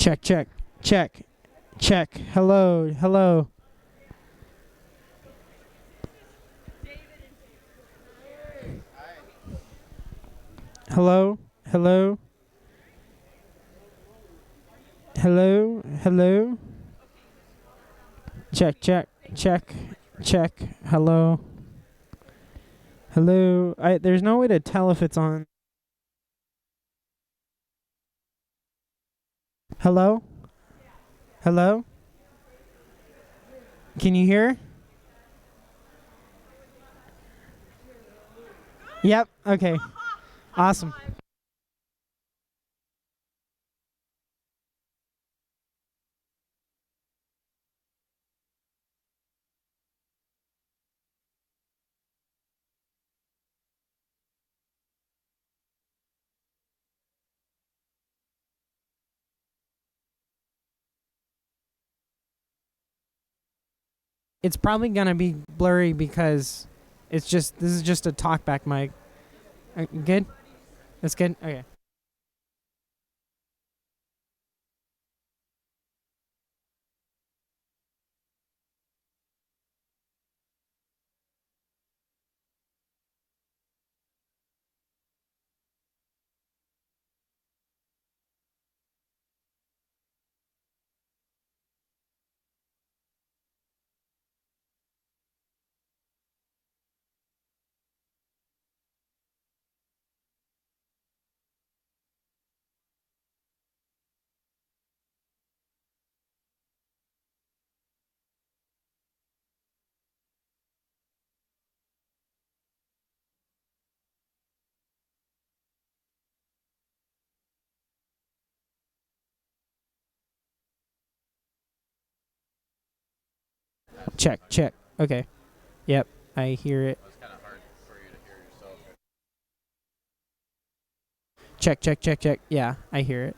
Check, check, check, check. Hello, hello. Hello, hello, hello, hello. Check, check, check, check. Hello, hello. There's no way to tell if it's on. Hello, hello. Can you hear? Yep. Okay. Awesome. It's probably gonna be blurry because this is just a talkback mic. Good. That's good. Okay. Check, check. Okay. Yep. I hear it. Check, check, check, check. Yeah, I hear it.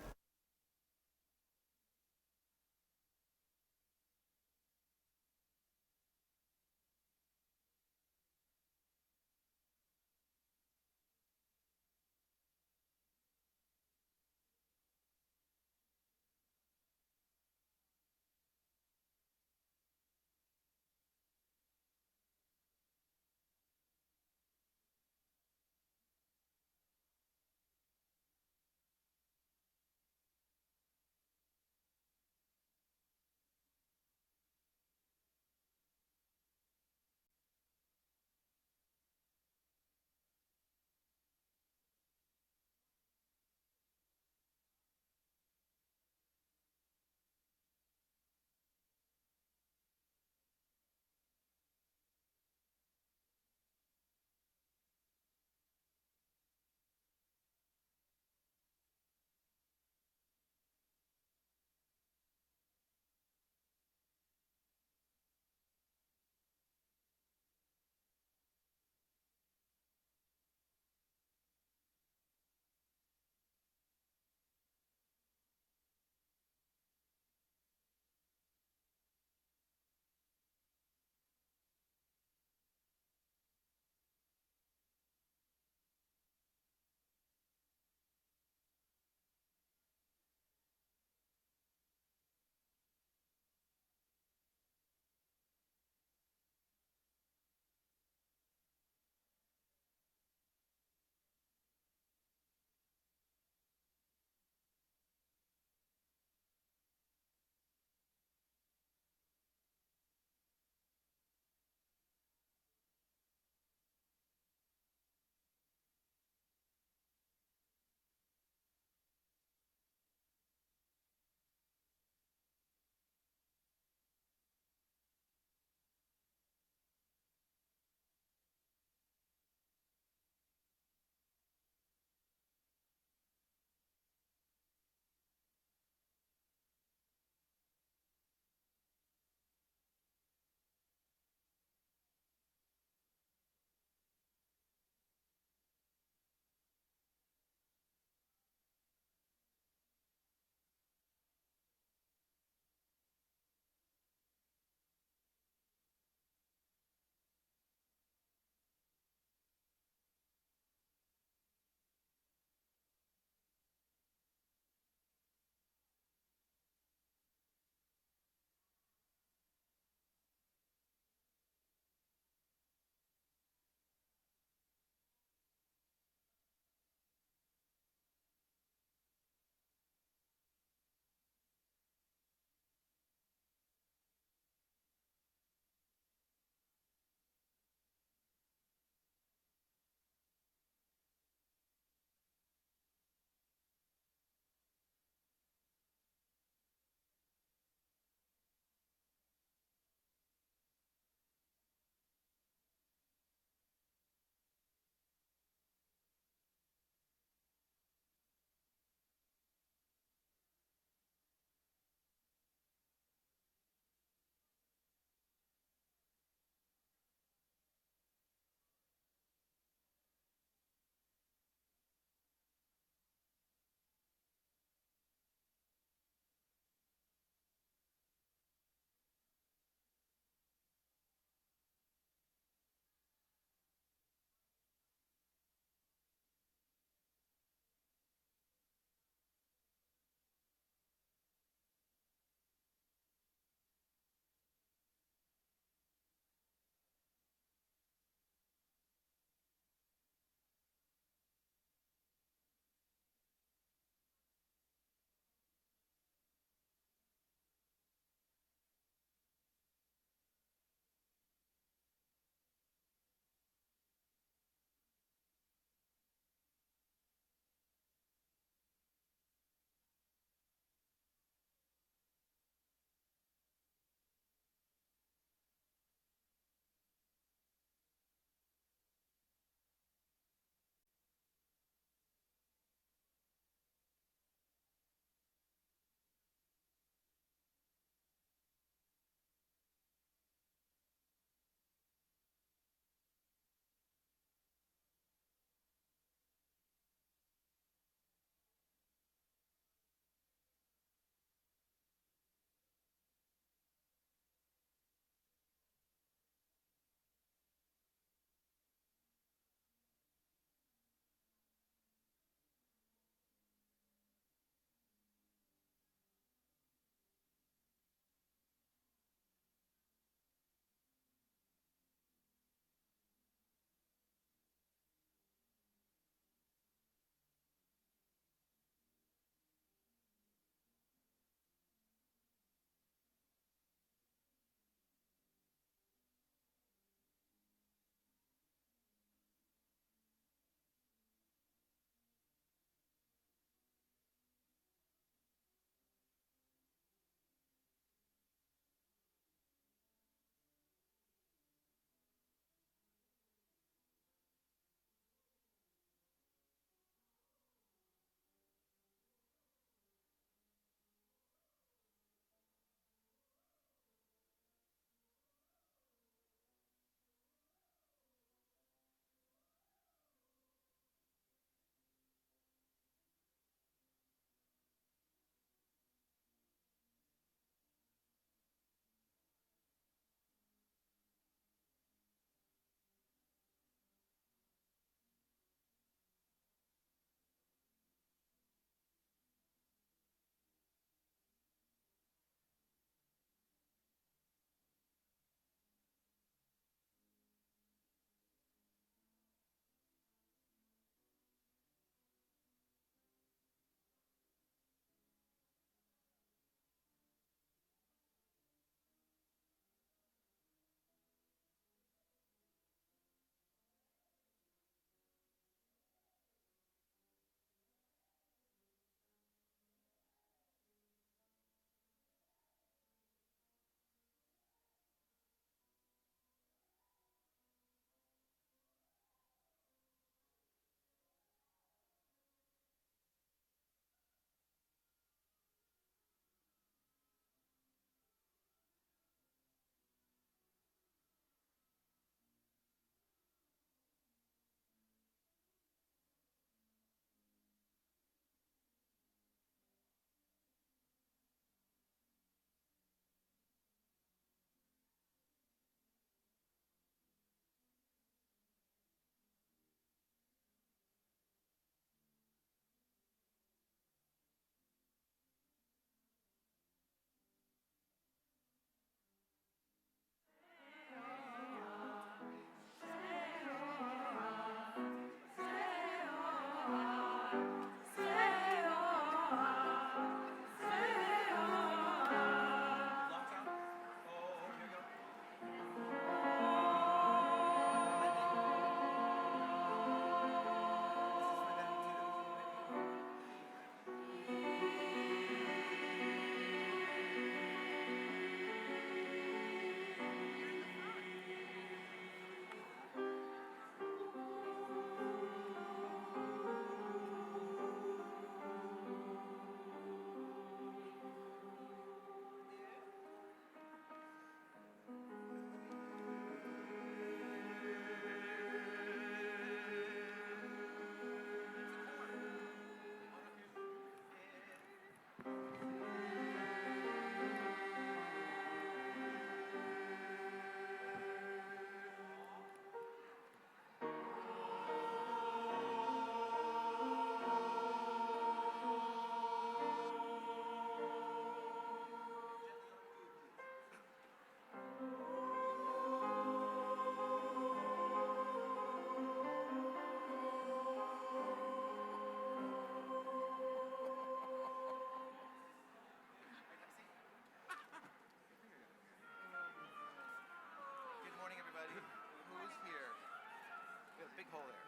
big hole there?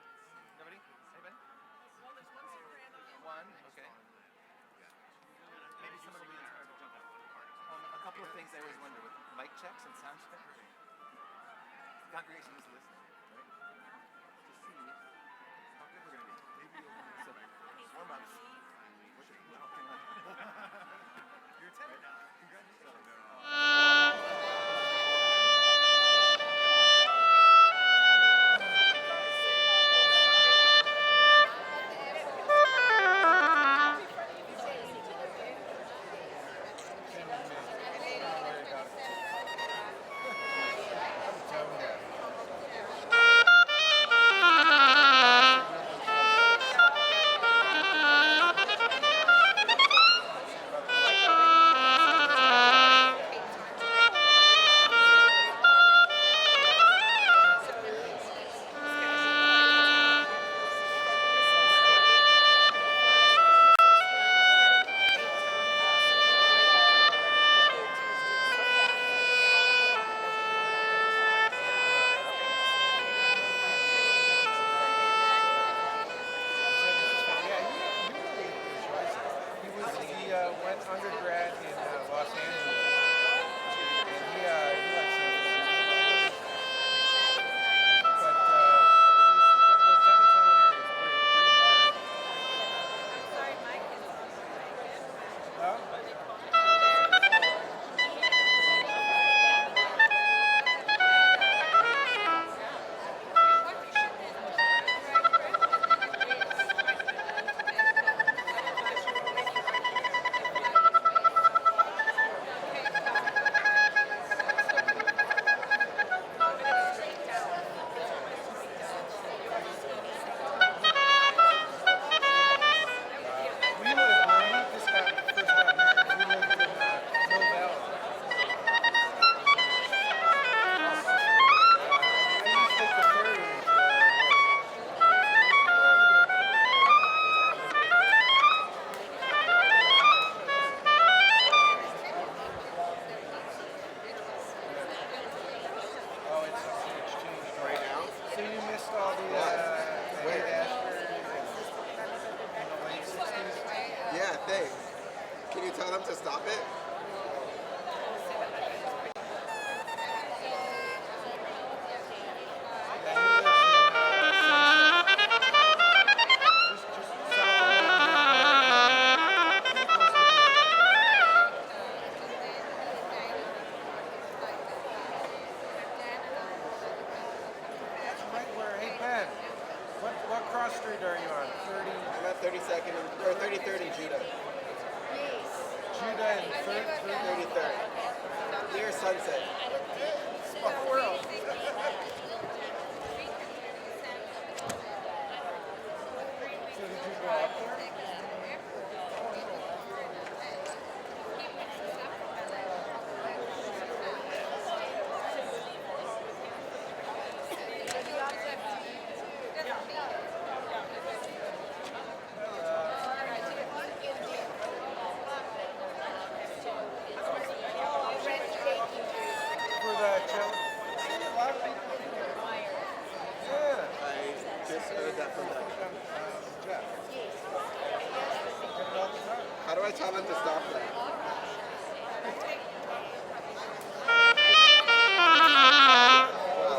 Nobody? Anybody? One? Okay. Maybe someone will be inspired to jump out. A couple of things I always wonder with mic checks and sound checks. The congregation is listening, right? To see how good we're going to be. So, warm ups. You're a tenor now. Congratulations. Went undergrad in Los Angeles, and he likes San Francisco. But the downtown area is pretty hard. Sorry, Mike is Well, we lived, when we just first got married, we lived in Mill Valley. I used to take the ferry into Oh, it's changed right now. So you missed all the Ashford in the late 60s? Yeah, thanks. Can you tell them to stop it? What cross street are you on? 30? I'm at 32nd or 33rd and Judah. Judah and 3rd? 33rd. Near Sunset. Small world. So did you go up there? For the cello? A lot of people here. Yeah. I just heard that from them. Jeff. Get it all the time. How do I tell them to stop that? Wow.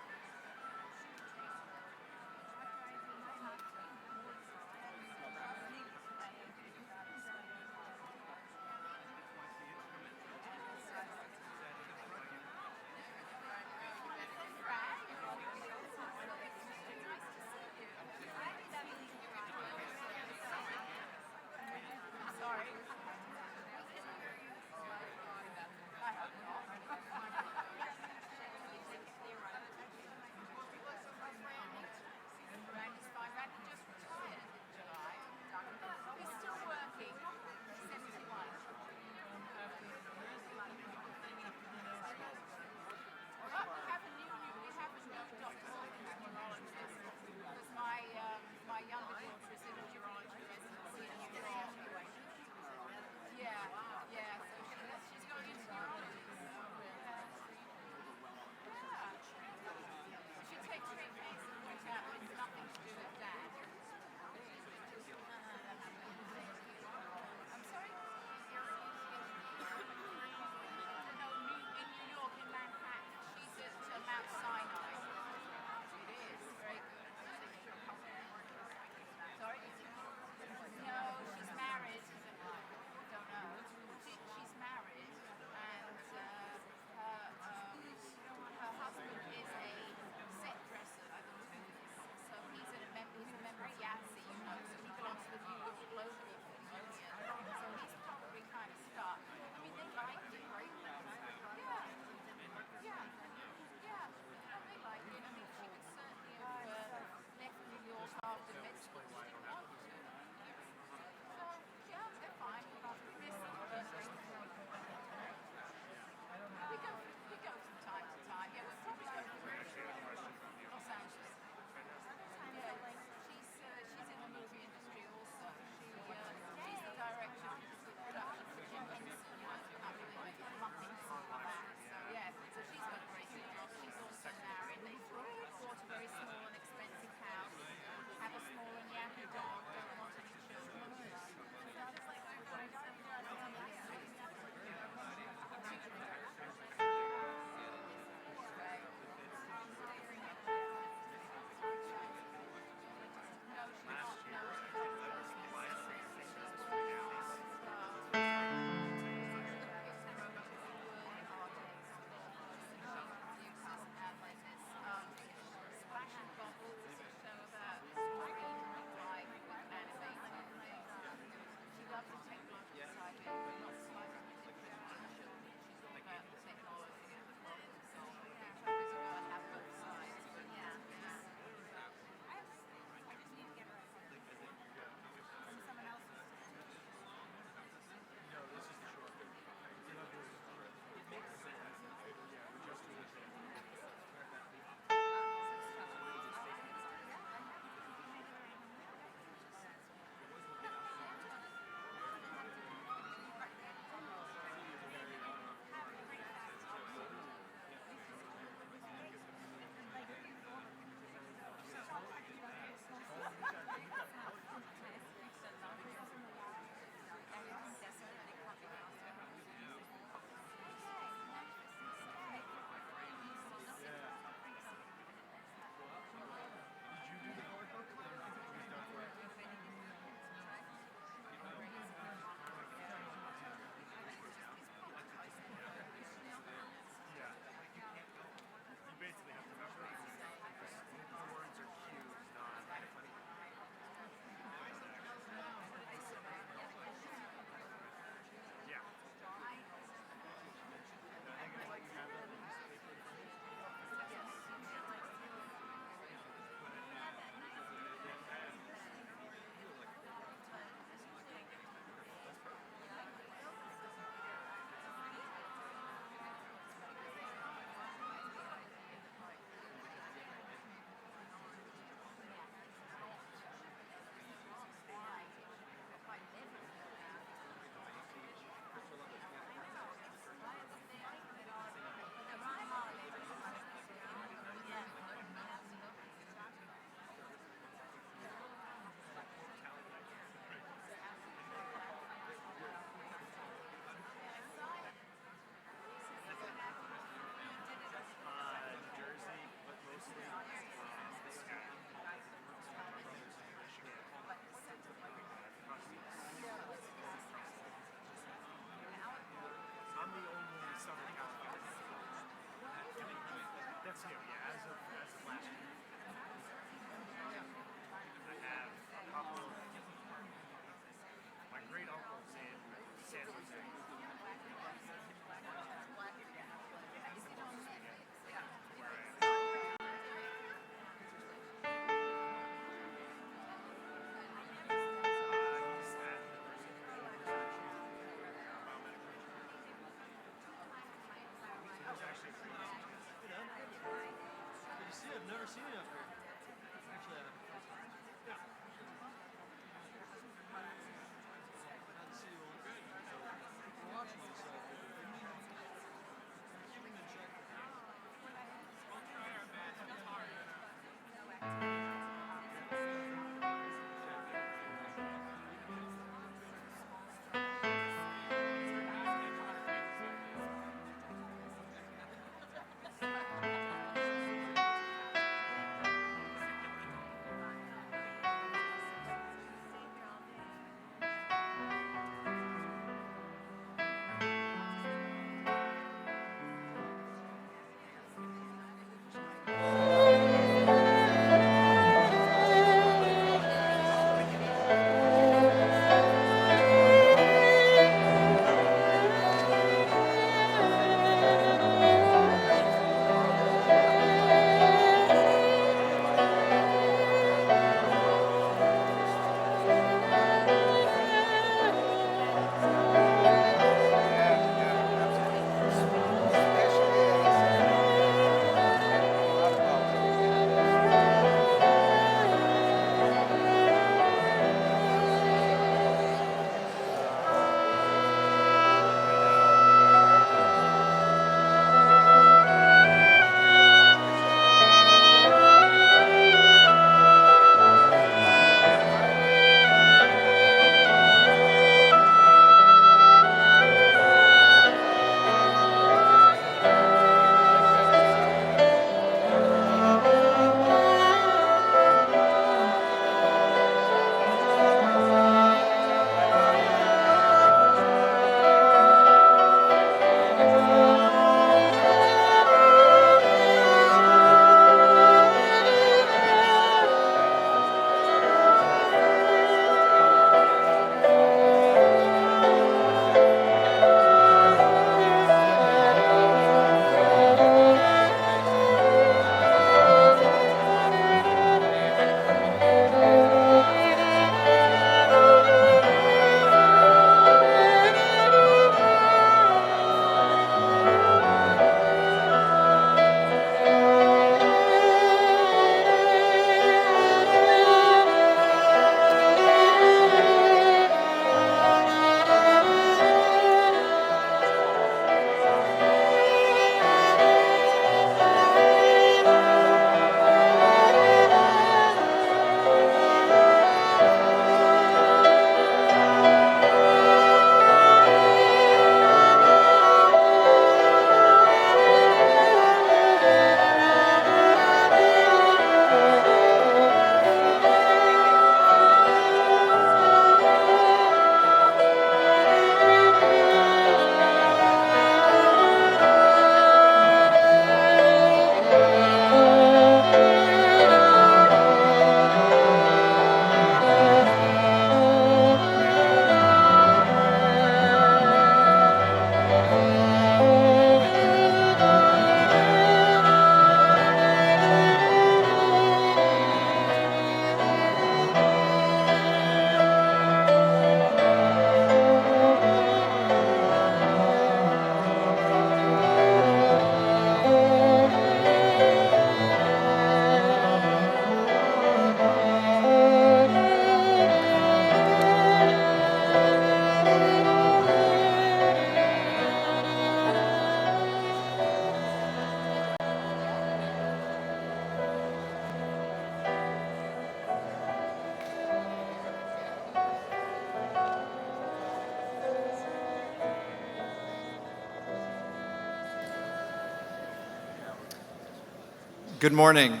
Good morning.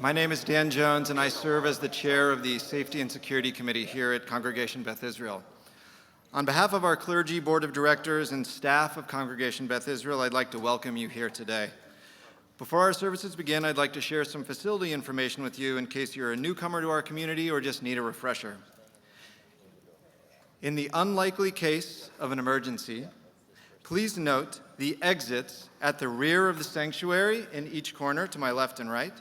My name is Dan Jones, and I serve as the chair of the Safety and Security Committee here at Congregation Beth Israel. On behalf of our clergy, board of directors, and staff of Congregation Beth Israel, I'd like to welcome you here today. Before our services begin, I'd like to share some facility information with you in case you're a newcomer to our community or just need a refresher. In the unlikely case of an emergency, please note the exits at the rear of the sanctuary in each corner to my left and right.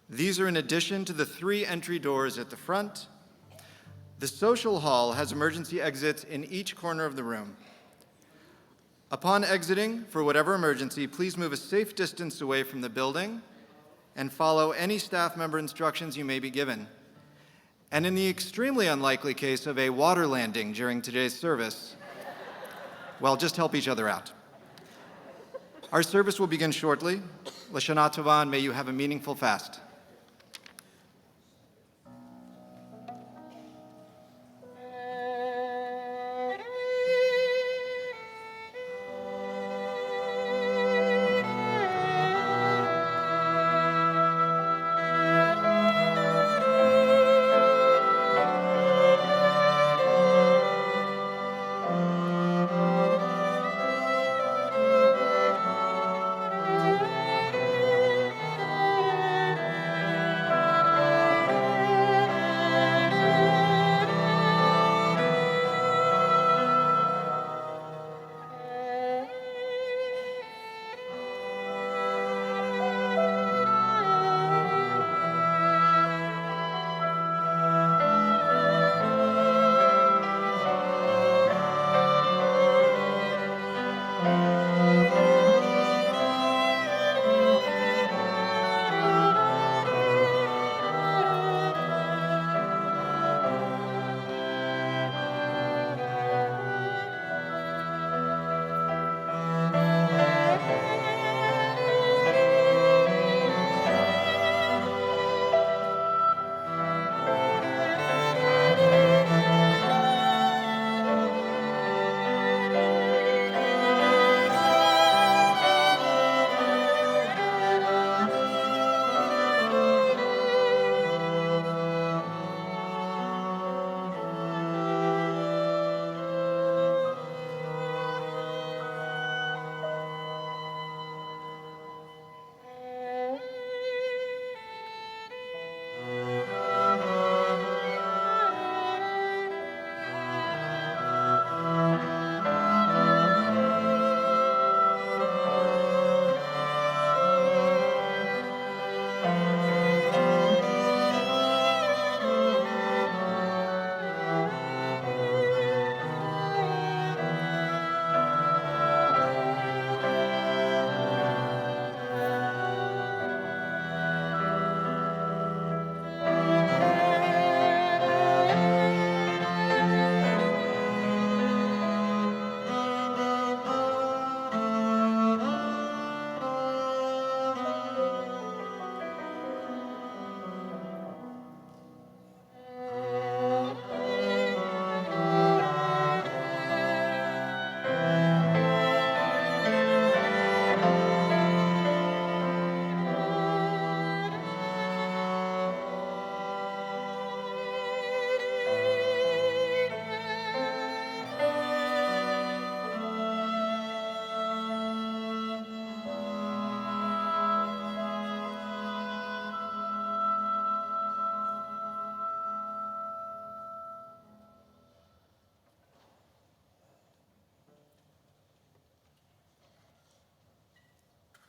These are in addition to the 3 entry doors at the front. The social hall has emergency exits in each corner of the room. Upon exiting, for whatever emergency, please move a safe distance away from the building and follow any staff member instructions you may be given. And in the extremely unlikely case of a water landing during today's service, well, just help each other out. Our service will begin shortly. L'Shana Tova, and may you have a meaningful fast.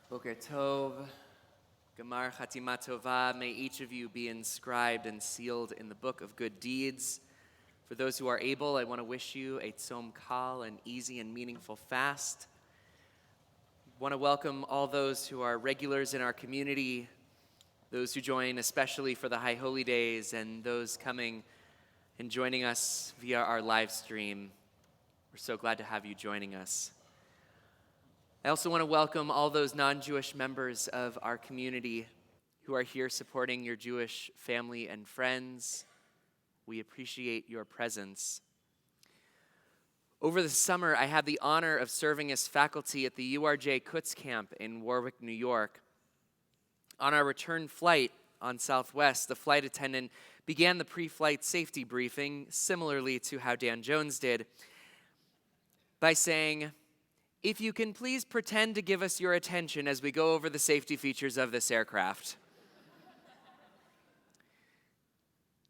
Boker Tov, Gemar Chatima Tova, may each of you be inscribed and sealed in the book of good deeds. For those who are able, I want to wish you a Tzom Kal, an easy and meaningful fast. I want to welcome all those who are regulars in our community, those who join especially for the High Holy Days, and those coming and joining us via our live stream. We're so glad to have you joining us. I also want to welcome all those non-Jewish members of our community who are here supporting your Jewish family and friends. We appreciate your presence. Over the summer, I had the honor of serving as faculty at the URJ Kutz Camp in Warwick, New York. On our return flight on Southwest, the flight attendant began the pre-flight safety briefing, similarly to how Dan Jones did, by saying, "If you can please pretend to give us your attention as we go over the safety features of this aircraft."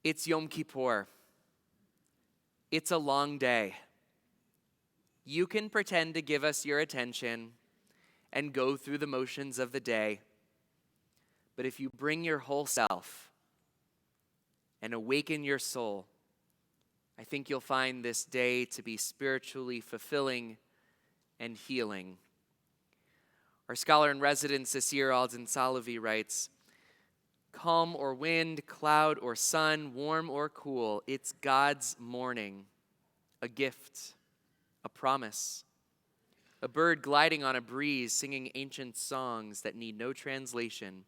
It's Yom Kippur. It's a long day. You can pretend to give us your attention and go through the motions of the day. But if you bring your whole self and awaken your soul, I think you'll find this day to be spiritually fulfilling and healing. Our scholar in residence this year, Alden Salavi, writes, "Calm or wind, cloud or sun, warm or cool, it's God's morning, a gift, a promise, a bird gliding on a breeze, singing ancient songs that need no translation,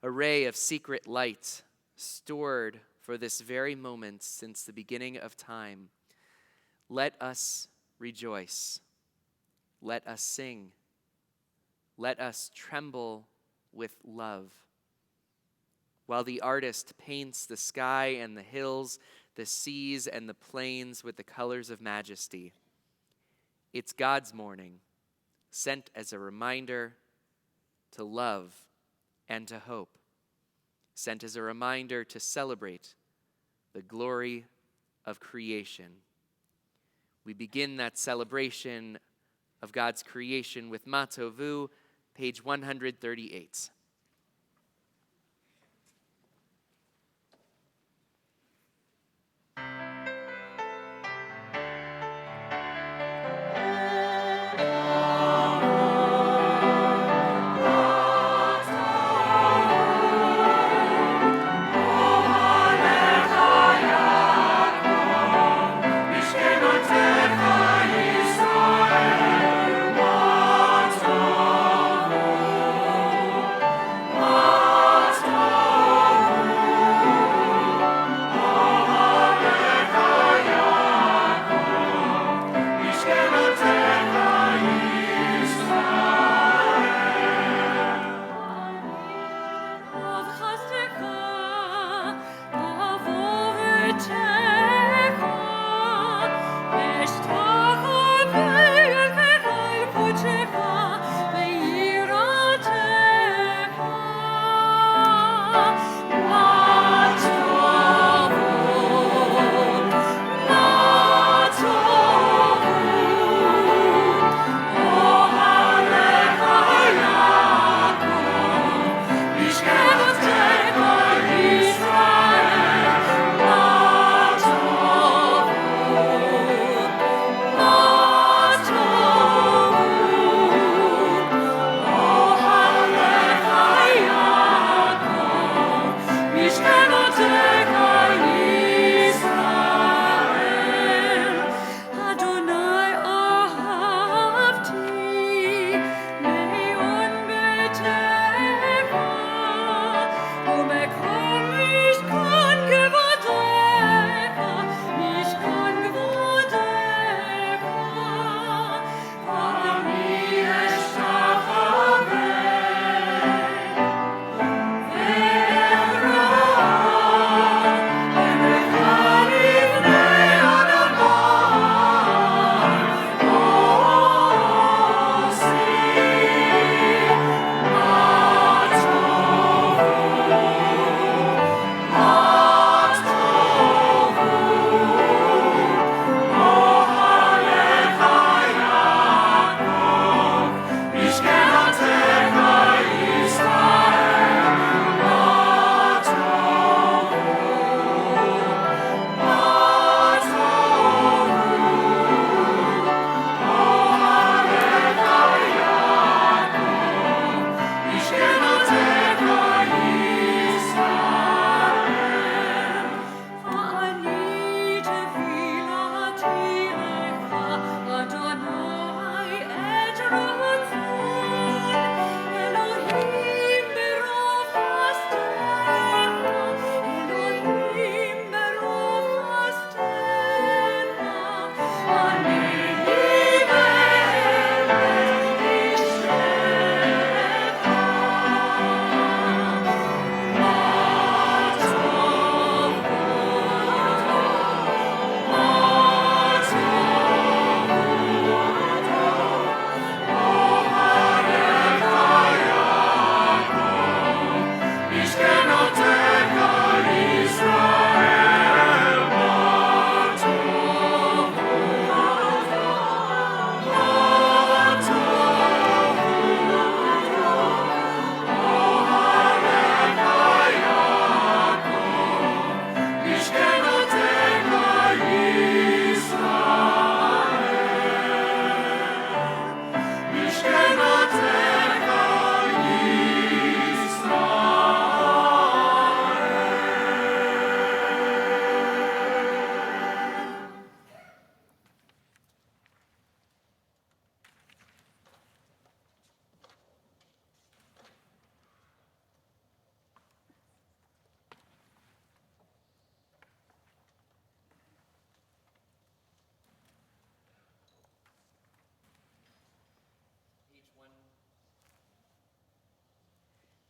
a ray of secret light stored for this very moment since the beginning of time. Let us rejoice. Let us sing. Let us tremble with love. While the artist paints the sky and the hills, the seas and the plains with the colors of majesty. It's God's morning, sent as a reminder to love and to hope, sent as a reminder to celebrate the glory of creation." We begin that celebration of God's creation with Matovu, page 138.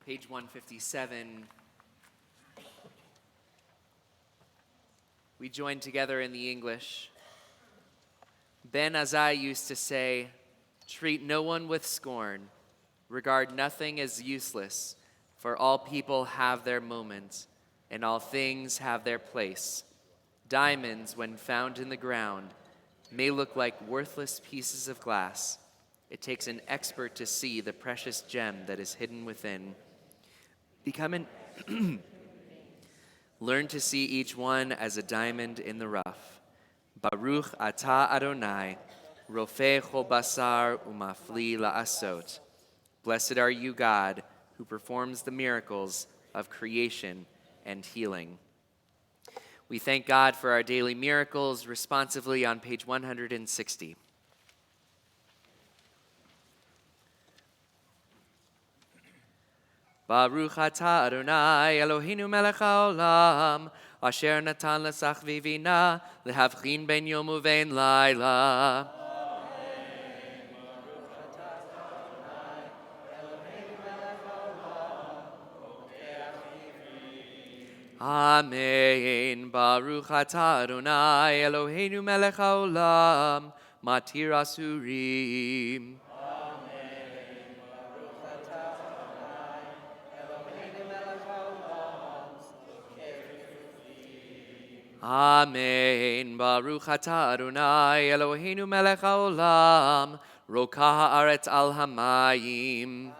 Page 157. We join together in the English. Ben Azai used to say, "Treat no one with scorn, regard nothing as useless, for all people have their moment, and all things have their place. Diamonds, when found in the ground, may look like worthless pieces of glass. It takes an expert to see the precious gem that is hidden within. Learn to see each one as a diamond in the rough. Baruch atah Adonai, rofeh chol basar umafli la'asot. Blessed are you, God, who performs the miracles of creation and healing." We thank God for our daily miracles responsively on page 160. Baruch atah Adonai Eloheinu melech haolam, asher natan lesach vivina lehavchin ben yom uvein laila. Amen. Baruch atah Adonai Eloheinu melech haolam, matir asurim. Amen. Baruch atah Adonai Eloheinu melech haolam, rokah haaretz al hamayim.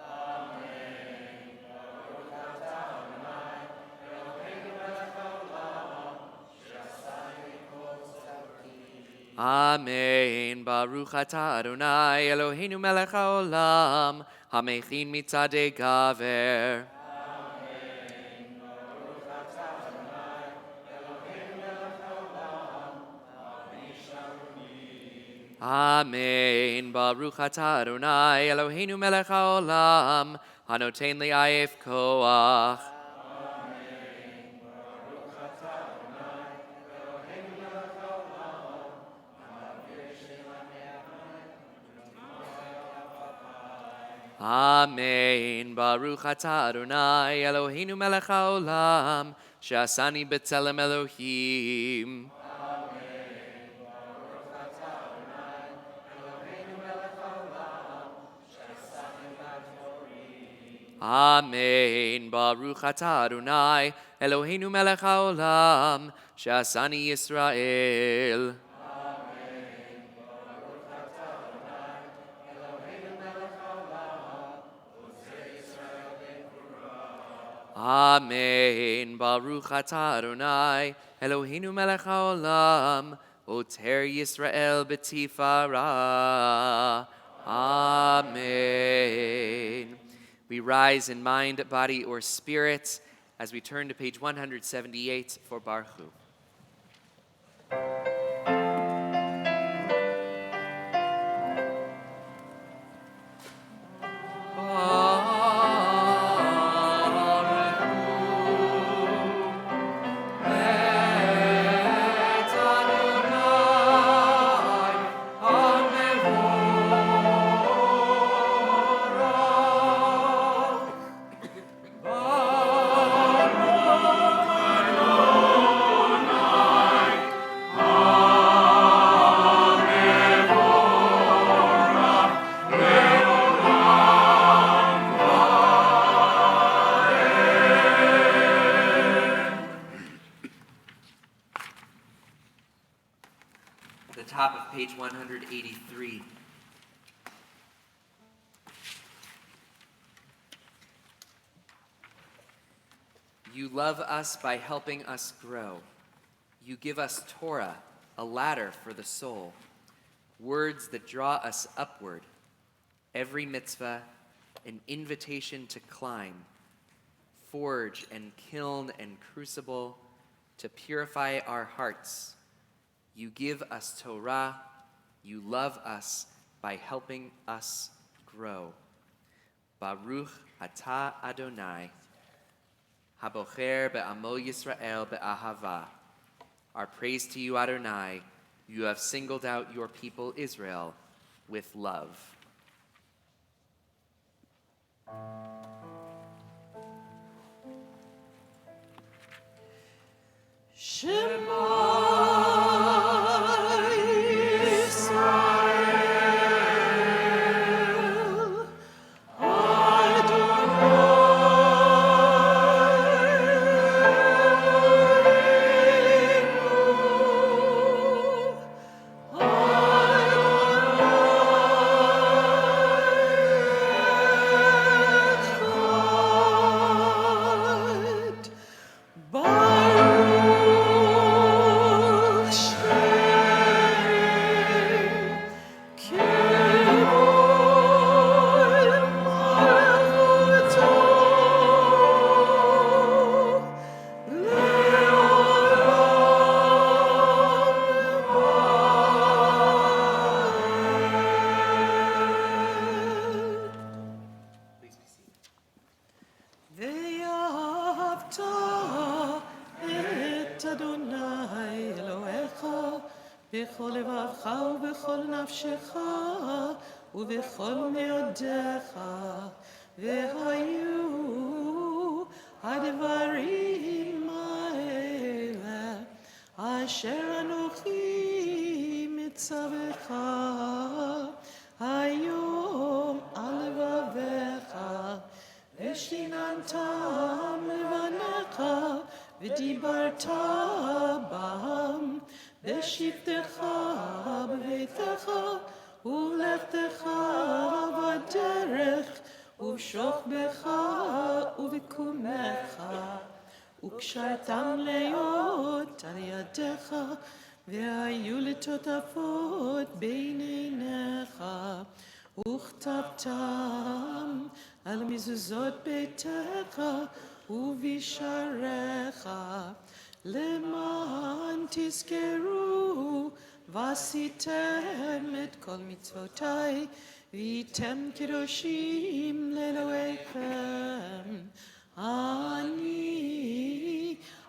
Amen. Baruch atah Adonai Eloheinu melech haolam, hamechin mitzadei gaver. Amen. Baruch atah Adonai Eloheinu melech haolam, hanoten li'ayef koach. Amen. Baruch atah Adonai Eloheinu melech haolam, she'asani b'tzelem Elohim. Amen. Baruch atah Adonai Eloheinu melech haolam, she'asani Yisrael. Amen. Baruch atah Adonai Eloheinu melech haolam, oter Yisrael b'tifara. Amen. We rise in mind, body, or spirit as we turn to page 178 for Baruch Hu. At the top of page 183. You love us by helping us grow. You give us Torah, a ladder for the soul, words that draw us upward. Every mitzvah, an invitation to climb, forge and kiln and crucible to purify our hearts. You give us Torah. You love us by helping us grow. Baruch atah Adonai, habocher be'amo Yisrael be'ahava. Our praise to you, Adonai. You have singled out your people Israel with love. Please be seated. ואהבת את אדוני אלוהיך בכל לבבך ובכל נפשך ובכל מאודיך, והיו הדברים האלה אשר אנוכי מצווך היום על לבביך, ושיננתם לבניך ודיברת בם בשבתך בביתך ולכתך בדרך ובשוכבך ובקומך, וקשרתם להיות על ידיך והיו לטוטפות בין עיניך, וכתבתם על מזוזות ביתך ובשעריך, למען תזכרו ועשיתם את כל מצוותיי והייתם קדושים לאלוהיכם. אני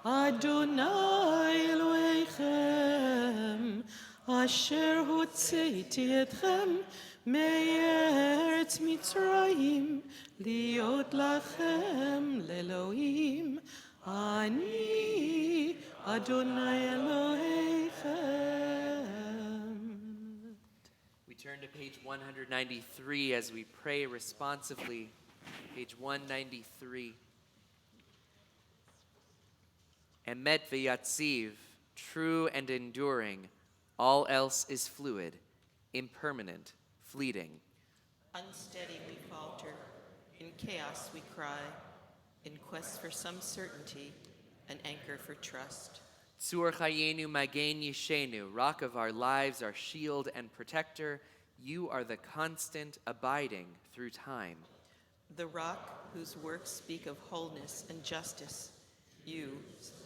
אדוני אלוהיכם אשר הוצאתי אתכם מארץ מצרים להיות לכם לאלוהים. אני אדוני אלוהיכם. We turn to page 193 as we pray responsively. Page 193. Emet v'yatziv, true and enduring. All else is fluid, impermanent, fleeting. Unsteady we falter, in chaos we cry, in quest for some certainty, an anchor for trust. Tzur chayenu magen yishenu, rock of our lives, our shield and protector, you are the constant abiding through time. The rock whose works speak of wholeness and justice, you,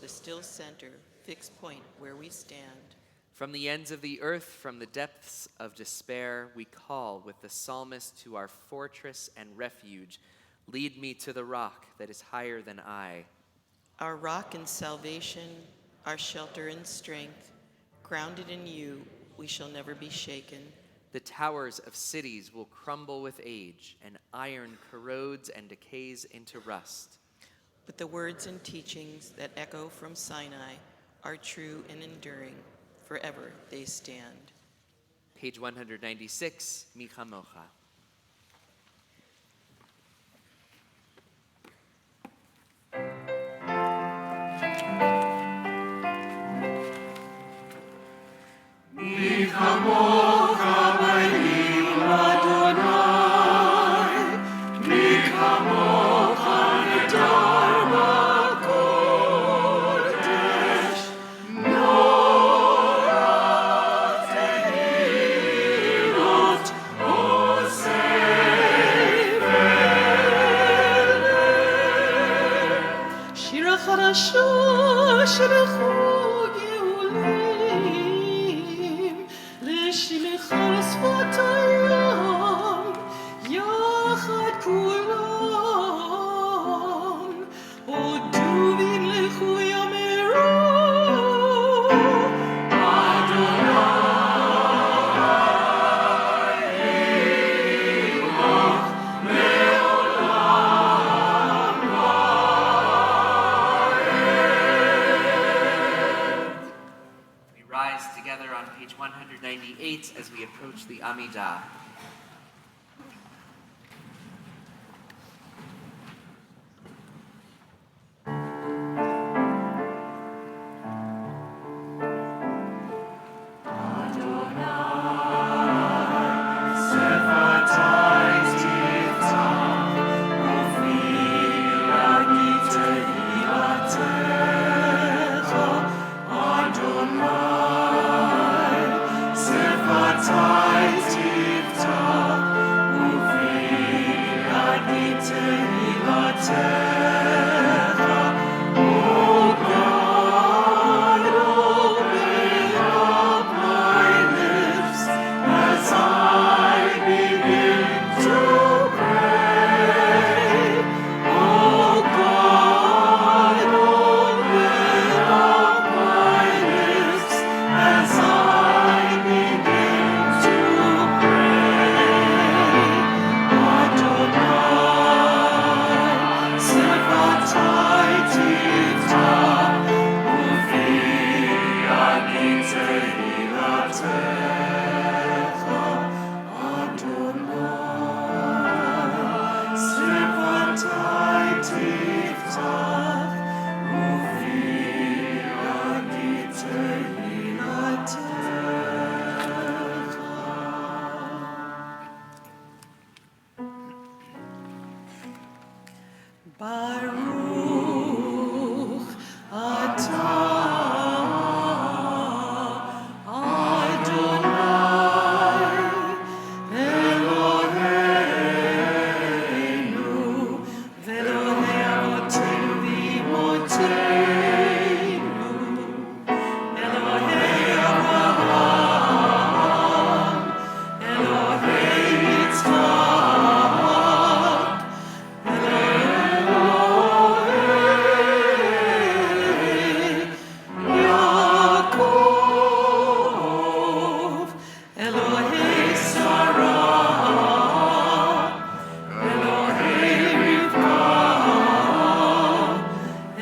the still center, fixed point where we stand. From the ends of the earth, from the depths of despair, we call with the psalmist to our fortress and refuge. Lead me to the rock that is higher than I. Our rock in salvation, our shelter and strength, grounded in you, we shall never be shaken. The towers of cities will crumble with age, and iron corrodes and decays into rust. But the words and teachings that echo from Sinai are true and enduring. Forever they stand. Page 196, Mi Chamocha. שיר החדשות שלחו גאולים, לשמך לשפת הים, יחד כולם, הודו והמלכו יאמרו, 38 as we approach the Amidah.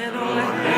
Elohe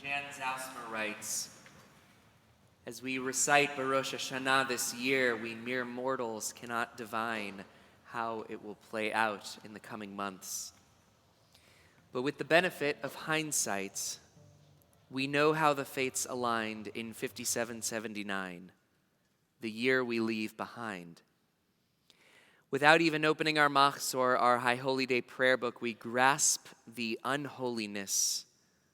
Jan Zausmer writes, as we recite Baruch Hashanah this year, we mere mortals cannot divine how it will play out in the coming months. But with the benefit of hindsight, we know how the fates aligned in 5779, the year we leave behind. Without even opening our Machzor, our High Holy Day prayer book, we grasp the unholiness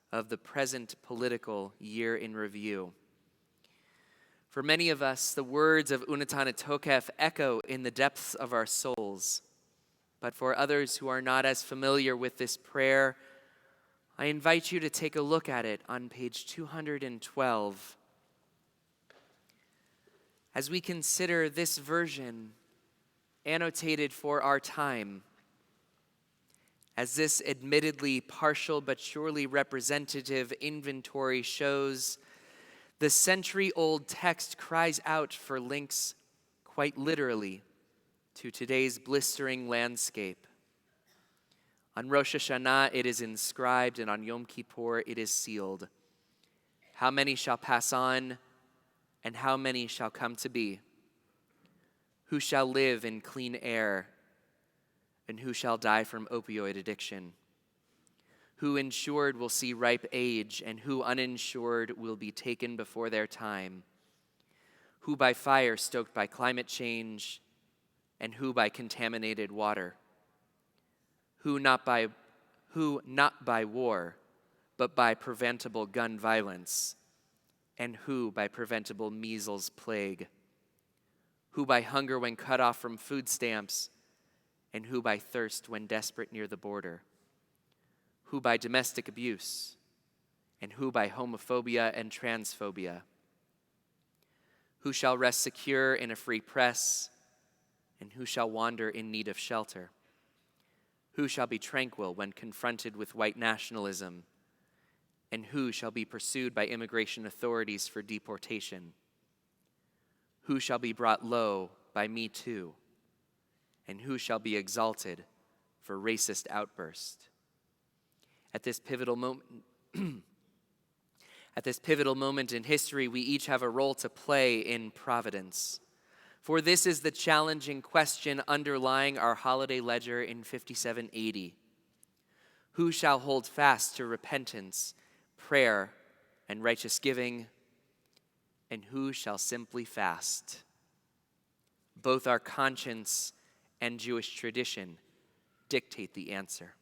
of the present political year in review. For many of us, the words of Unatana Tokef echo in the depths of our souls. But for others who are not as familiar with this prayer, I invite you to take a look at it on page 212. As we consider this version annotated for our time, as this admittedly partial but surely representative inventory shows, the century-old text cries out for links, quite literally, to today's blistering landscape. On Rosh Hashanah it is inscribed, and on Yom Kippur it is sealed. How many shall pass on, and how many shall come to be? Who shall live in clean air, and who shall die from opioid addiction? Who insured will see ripe age, and who uninsured will be taken before their time? Who by fire stoked by climate change, and who by contaminated water? Who not by war, but by preventable gun violence, and who by preventable measles plague? Who by hunger when cut off from food stamps, and who by thirst when desperate near the border? Who by domestic abuse, and who by homophobia and transphobia? Who shall rest secure in a free press, and who shall wander in need of shelter? Who shall be tranquil when confronted with white nationalism, and who shall be pursued by immigration authorities for deportation? Who shall be brought low by Me Too, and who shall be exalted for racist outburst? At this pivotal moment in history, we each have a role to play in providence. For this is the challenging question underlying our holiday ledger in 5780. Who shall hold fast to repentance, prayer, and righteous giving, and who shall simply fast? Both our conscience and Jewish tradition dictate the answer.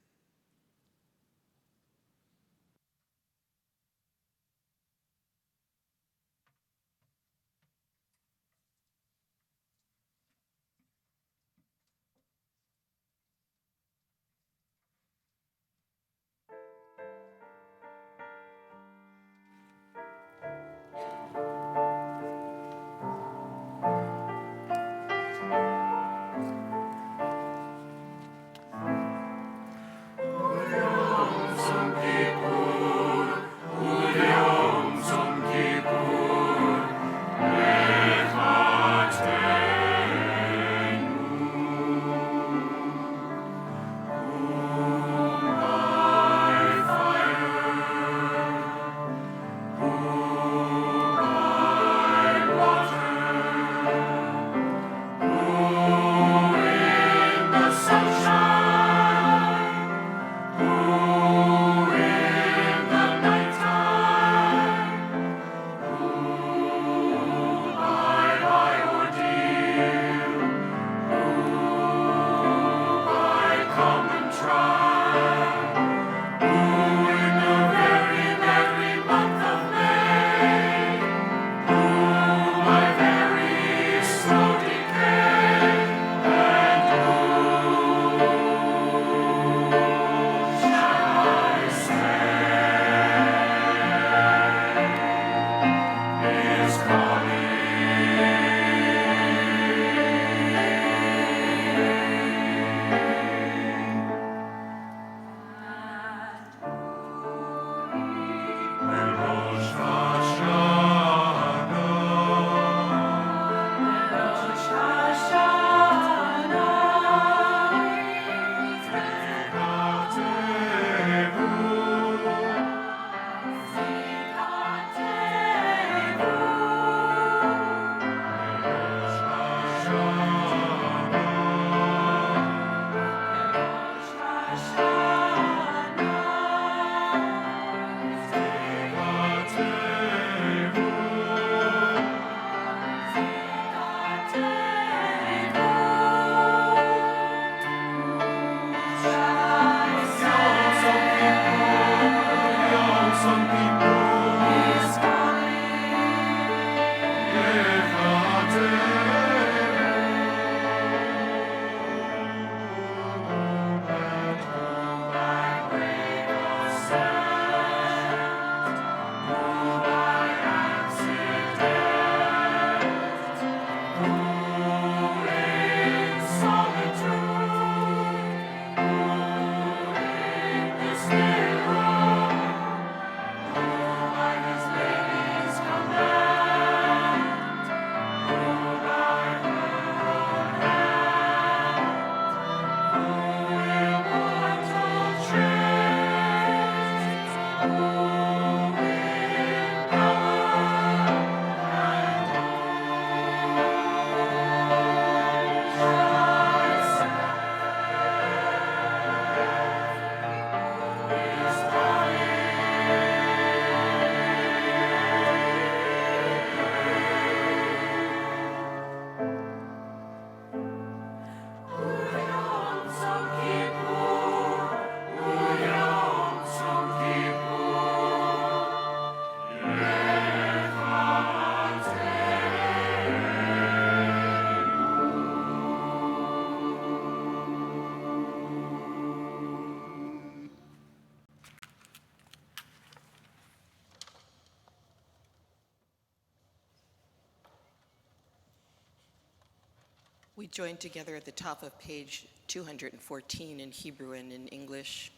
We join together at the top of page 214 in Hebrew and in English.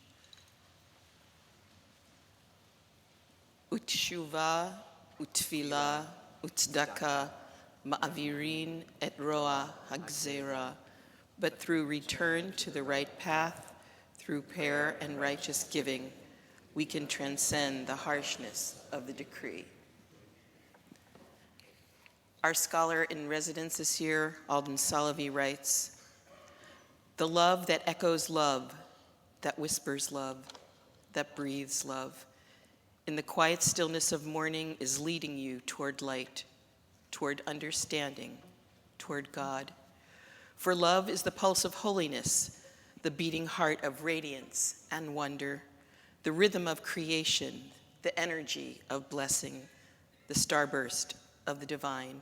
Utshuva, utfila, utzdaka, ma'avirin et roa hagzera. But through return to the right path, through prayer and righteous giving, we can transcend the harshness of the decree. Our scholar in residence this year, Alden Salavi, writes, "The love that echoes love, that whispers love, that breathes love, in the quiet stillness of morning is leading you toward light, toward understanding, toward God. For love is the pulse of holiness, the beating heart of radiance and wonder, the rhythm of creation, the energy of blessing, the starburst of the divine.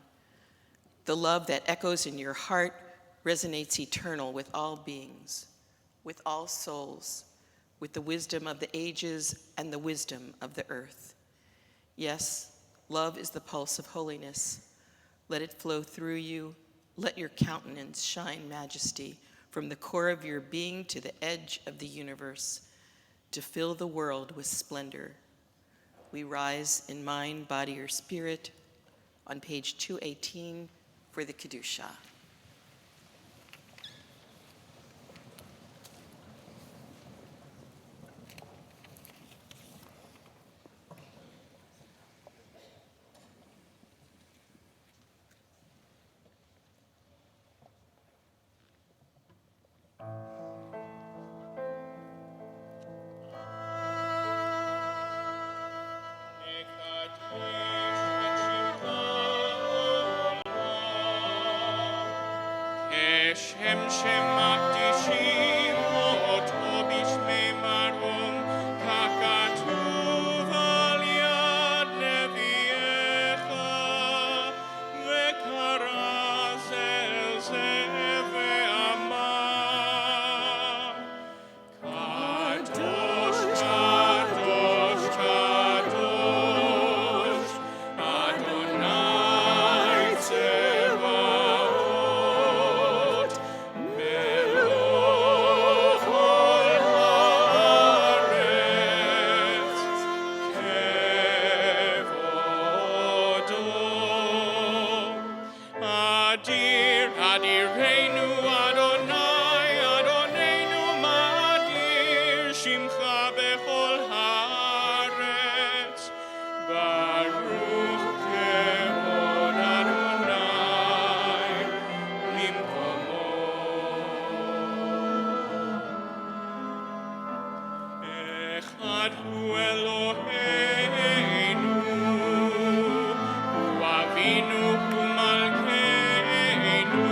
The love that echoes in your heart resonates eternal with all beings, with all souls, with the wisdom of the ages and the wisdom of the earth. Yes, love is the pulse of holiness. Let it flow through you. Let your countenance shine majesty from the core of your being to the edge of the universe, to fill the world with splendor." We rise in mind, body, or spirit on page 218 for the Kedusha. Shem Shem Makdishim Oto Bishmei Marom Kakatuv Al Yad Nevi'echa Vekara Zel Zeh Ve'amar Kadosh, Kadosh, Kadosh Adonai Tzevaot Melech Kol Haaretz Kevodo Adir, Adirenu Adonai, Adonenu Madir, Shimcha bechol haaretz, Baruch kevod Adonai, Mimkomo. Echad hu Eloheinu, hu Avinu, hu Malkeinu,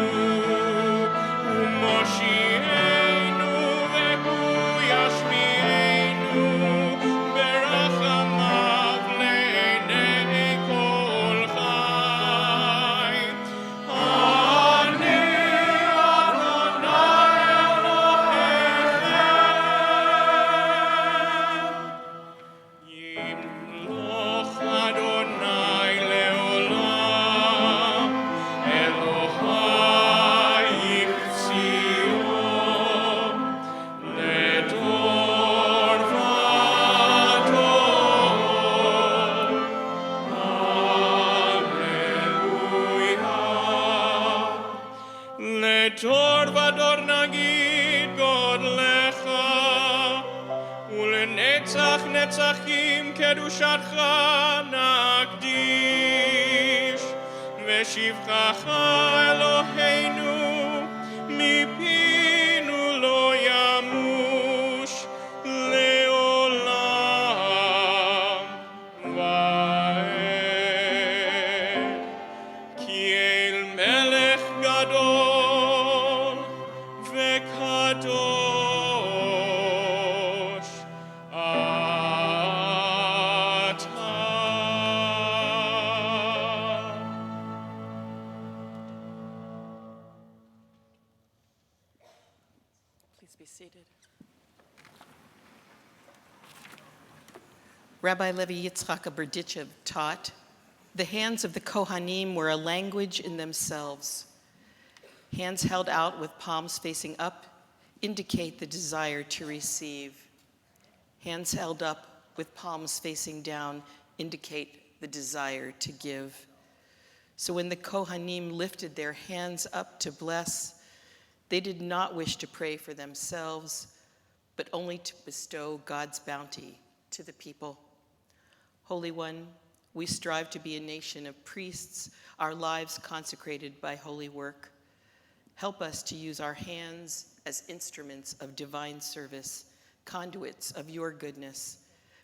hu Moshienu, vehu Yashmienu, berachamav le'nei kol chai. Ani Adonai Elohechem, Yimloch Adonai leolam, Elohai Tzion, ledor vador. Alleluia. Ledor vador nagid godlecha, ולנצח נצחים קדושתך נקדיש, ושבחך אלוהינו מפינו לא ימוש לעולם ועד. כי אל מלך גדול וקדוש Please be seated. Rabbi Levi Yitzchak of Berdichev taught, "The hands of the Kohanim were a language in themselves." Hands held out with palms facing up indicate the desire to receive. Hands held up with palms facing down indicate the desire to give. So when the Kohanim lifted their hands up to bless, they did not wish to pray for themselves, but only to bestow God's bounty to the people. Holy One, we strive to be a nation of priests, our lives consecrated by holy work. Help us to use our hands as instruments of divine service, conduits of your goodness.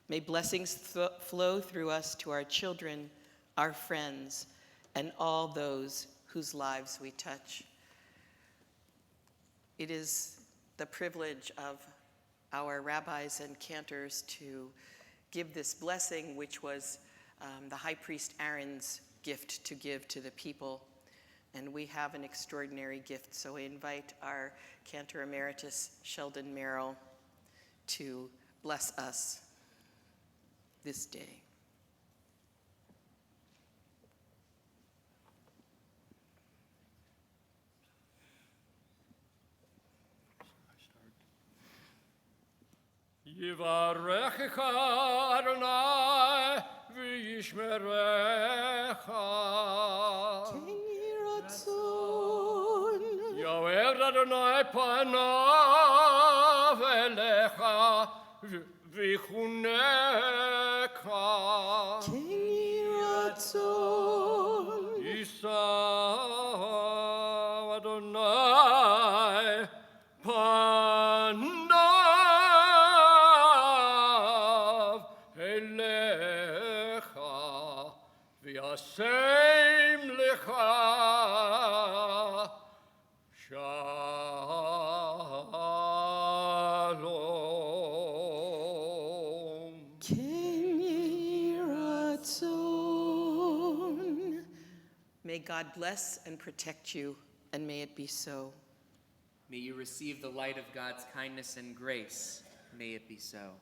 May blessings flow through us to our children, our friends, and all those whose lives we touch. It is the privilege of our rabbis and cantors to give this blessing, which was the high priest Aaron's gift to give to the people. And we have an extraordinary gift, so I invite our cantor emeritus, Sheldon Merrill, to bless us this day. Yivarechecha Adonai v'yishmerecha. Yo'er Adonai panav elecha v'chunecha. Yisa Adonai panav elecha v'yasem lecha shalom. May God bless and protect you, and may it be so. May you receive the light of God's kindness and grace. May it be so.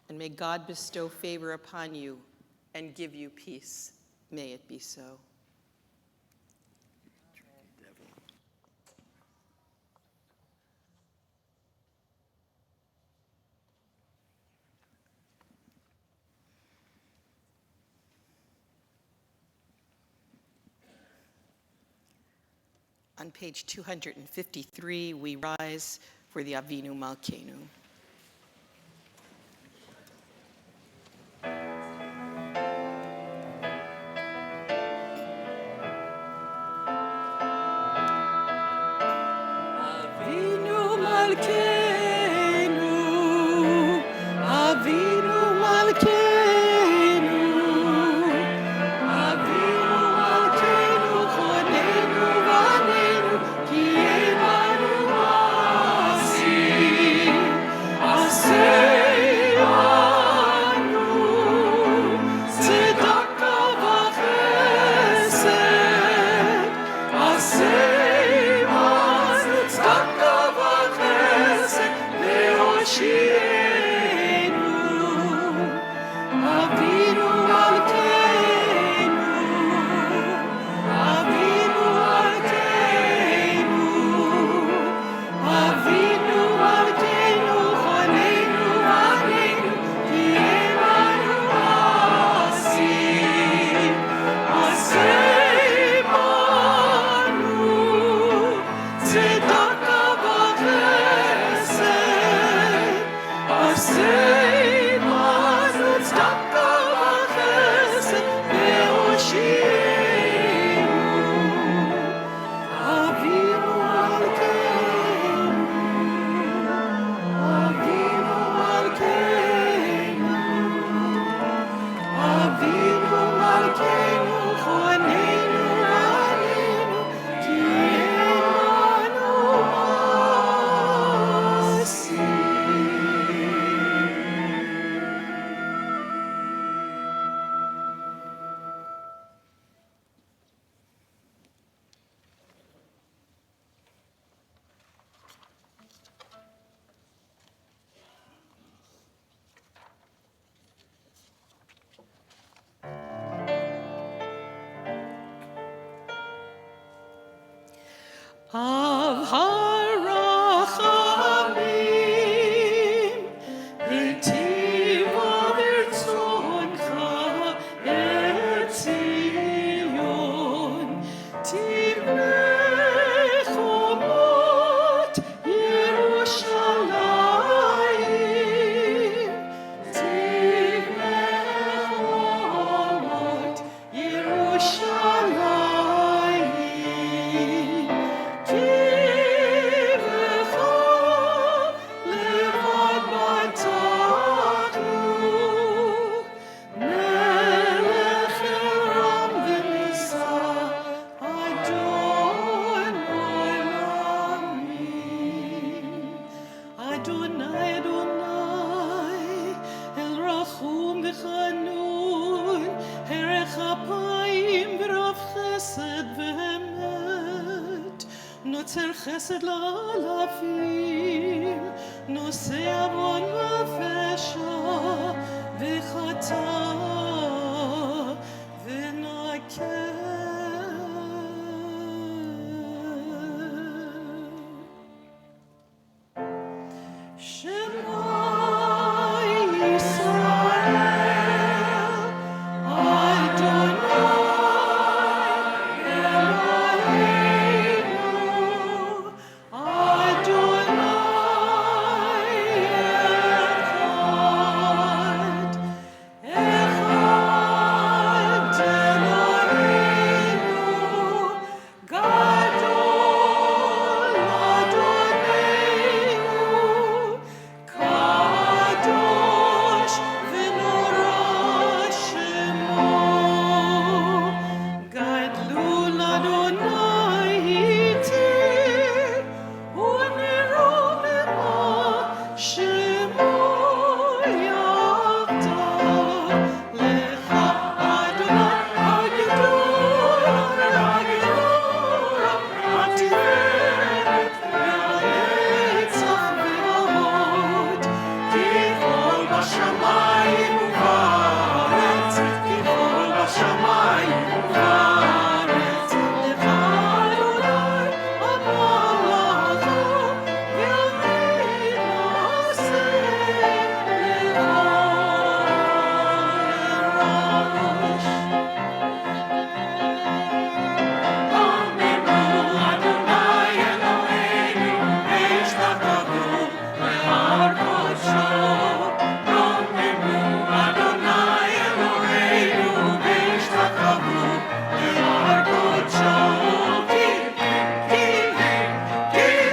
And may God bestow favor upon you and give you peace. May it be so. On page 253, we rise for the Avinu Malkeinu. Avinu Malkeinu, Avinu Malkeinu, Avinu Malkeinu, Choneinu Vaneinu, Ki Emanu Asi, Av harachamim, eitiva virtzoncha et Zion, tivnei chomot Yerushalayim, tivnei chomot Yerushalayim. Adonai, Adonai, El Rachum v'Chanun, Herech Apayim v'Rav Chesed v'Emet, Notzer Chesed la'alafim, Nosei Avon v'Fesha v'Chata v'Nakeh. Shema Yisrael, Adonai Eloheinu, Adonai Echad, Echad Eloheinu, Gadol Adonai. Kadosh v'nora shemo, Gadlul Adonai hitir, u'neromema shemo yachdav. Lecha Adonai hagedol, hagedol, hatiferet v'hanetzach v'hod. Kivol bashamayim u'varetz, kivol bashamayim u'varetz. Lecha Adonai amalacha, v'yamin na'aseh lerosh. Amenu Adonai Eloheinu, Eishtatavu le'ar kodsho. Amenu Adonai Eloheinu, Eishtatavu le'ar kodsho. Ki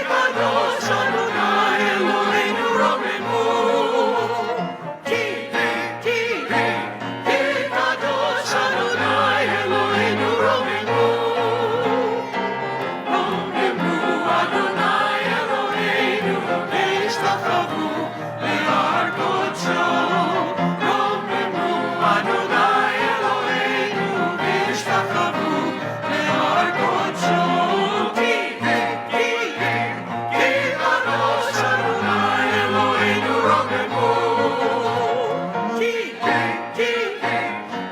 kadosh Adonai Eloheinu romemu. Ki kadosh Adonai Eloheinu romemu. Romemu Adonai Eloheinu, Eishtatavu le'ar kodsho. Romemu Adonai Eloheinu, Eishtatavu le'ar kodsho. Ki kadosh Adonai Eloheinu romemu.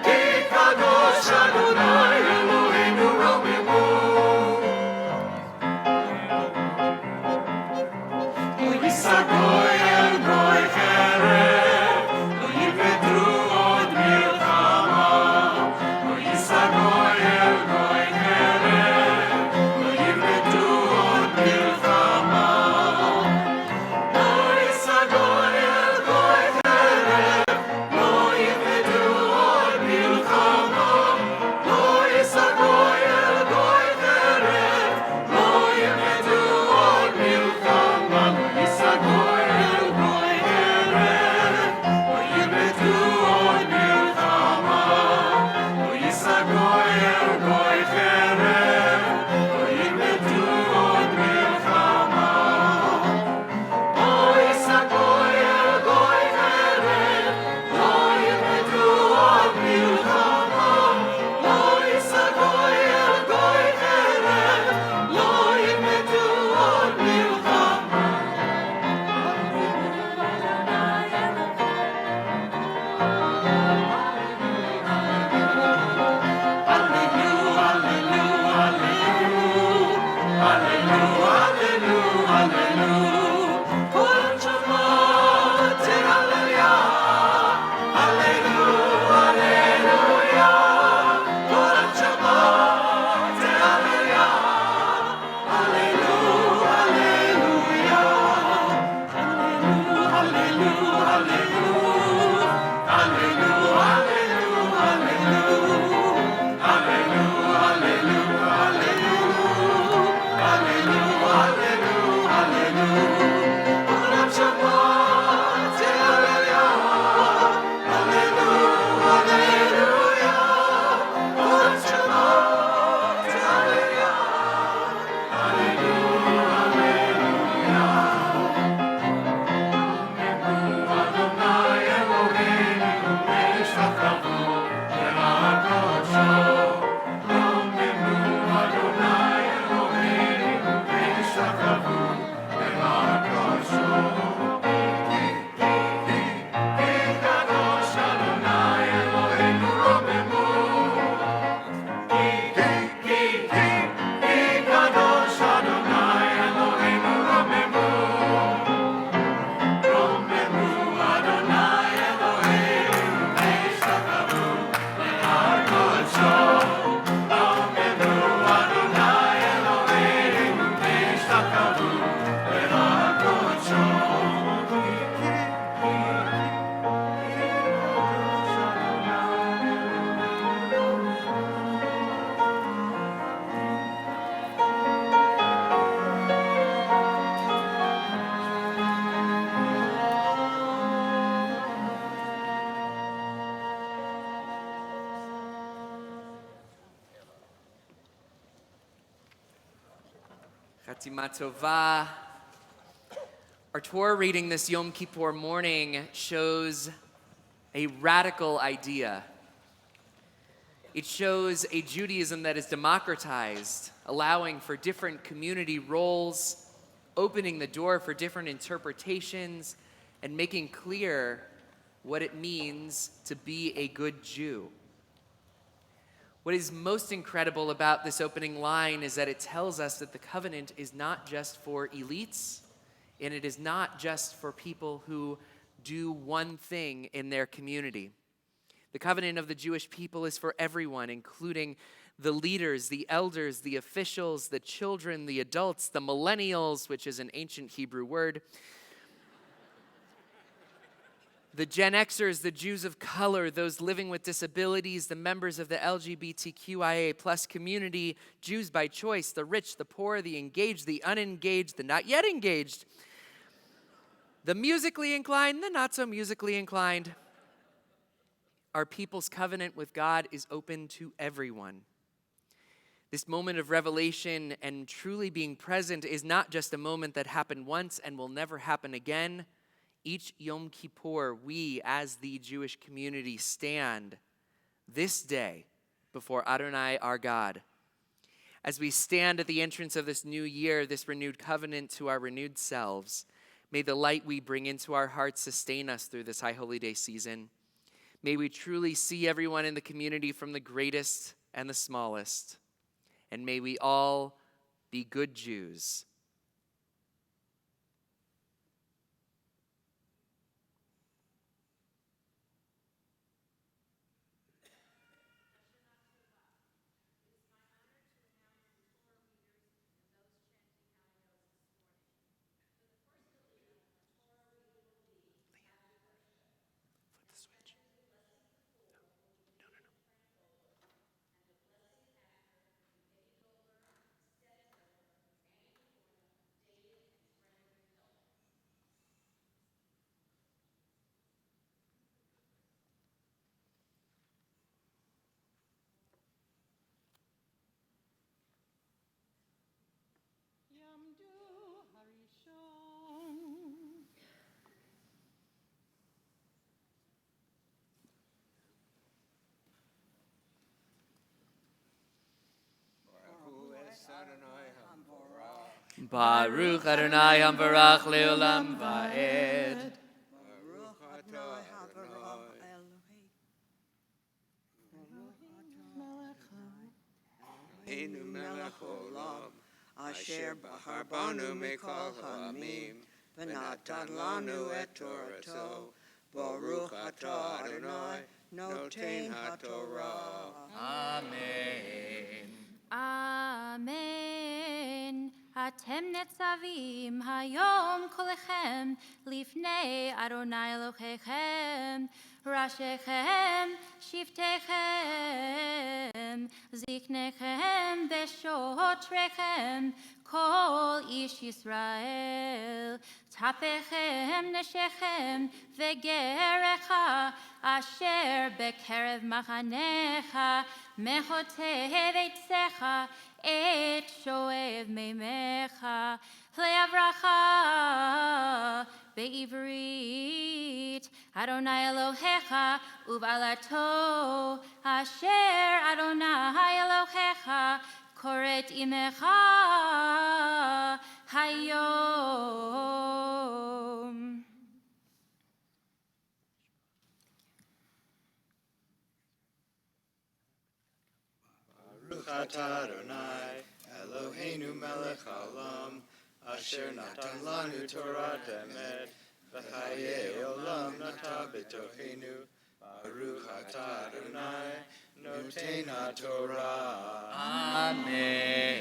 Ki kadosh Adonai Eloheinu romemu. Lo yisa goy el goy cherev, lo yivdru od milchama. Lo yisa goy el goy cherev, lo yivdru od milchama. Lo yisa goy el goy cherev, lo yivdru od milchama. Lo yisa goy el goy cherev, lo yivdru od milchama. Lo yisa goy Chatima Tova. Our Torah reading this Yom Kippur morning shows a radical idea. It shows a Judaism that is democratized, allowing for different community roles, opening the door for different interpretations, and making clear what it means to be a good Jew. What is most incredible about this opening line is that it tells us that the covenant is not just for elites, and it is not just for people who do one thing in their community. The covenant of the Jewish people is for everyone, including the leaders, the elders, the officials, the children, the adults, the millennials, which is an ancient Hebrew word, the Gen Xers, the Jews of color, those living with disabilities, the members of the LGBTQIA plus community, Jews by choice, the rich, the poor, the engaged, the unengaged, the not yet engaged, the musically inclined, the not so musically inclined. Our people's covenant with God is open to everyone. This moment of revelation and truly being present is not just a moment that happened once and will never happen again. Each Yom Kippur, we as the Jewish community stand this day before Adonai our God. As we stand at the entrance of this new year, this renewed covenant to our renewed selves, may the light we bring into our hearts sustain us through this high holy day season. May we truly see everyone in the community from the greatest and the smallest. And may we all be good Jews. Baruch Adonai Hamvarach Leolam Va'ed. Einu melech olam, asher bahar banu mikol ha'amim, v'natan lanu et Torato, Baruch atah Adonai, noten haTorah. Amen. Amen. Atem netzavim hayom kolechem lifnei Adonai Elohechem rashechem shiftechem ziknechem veshotrechem kol ish Yisrael tapechem neshechem vegerecha asher bekerev machanecha mechoteh veitzecha et shoev meimecha leavracha be'ivrit Adonai Elohecha ubalato asher Adonai Elohecha koret imecha hayom. Baruch atah Adonai, Eloheinu melech haolam, asher natan lanu Torah emet, v'chayei olam nata b'tochenu. Baruch atah Adonai, noten haTorah. Amen.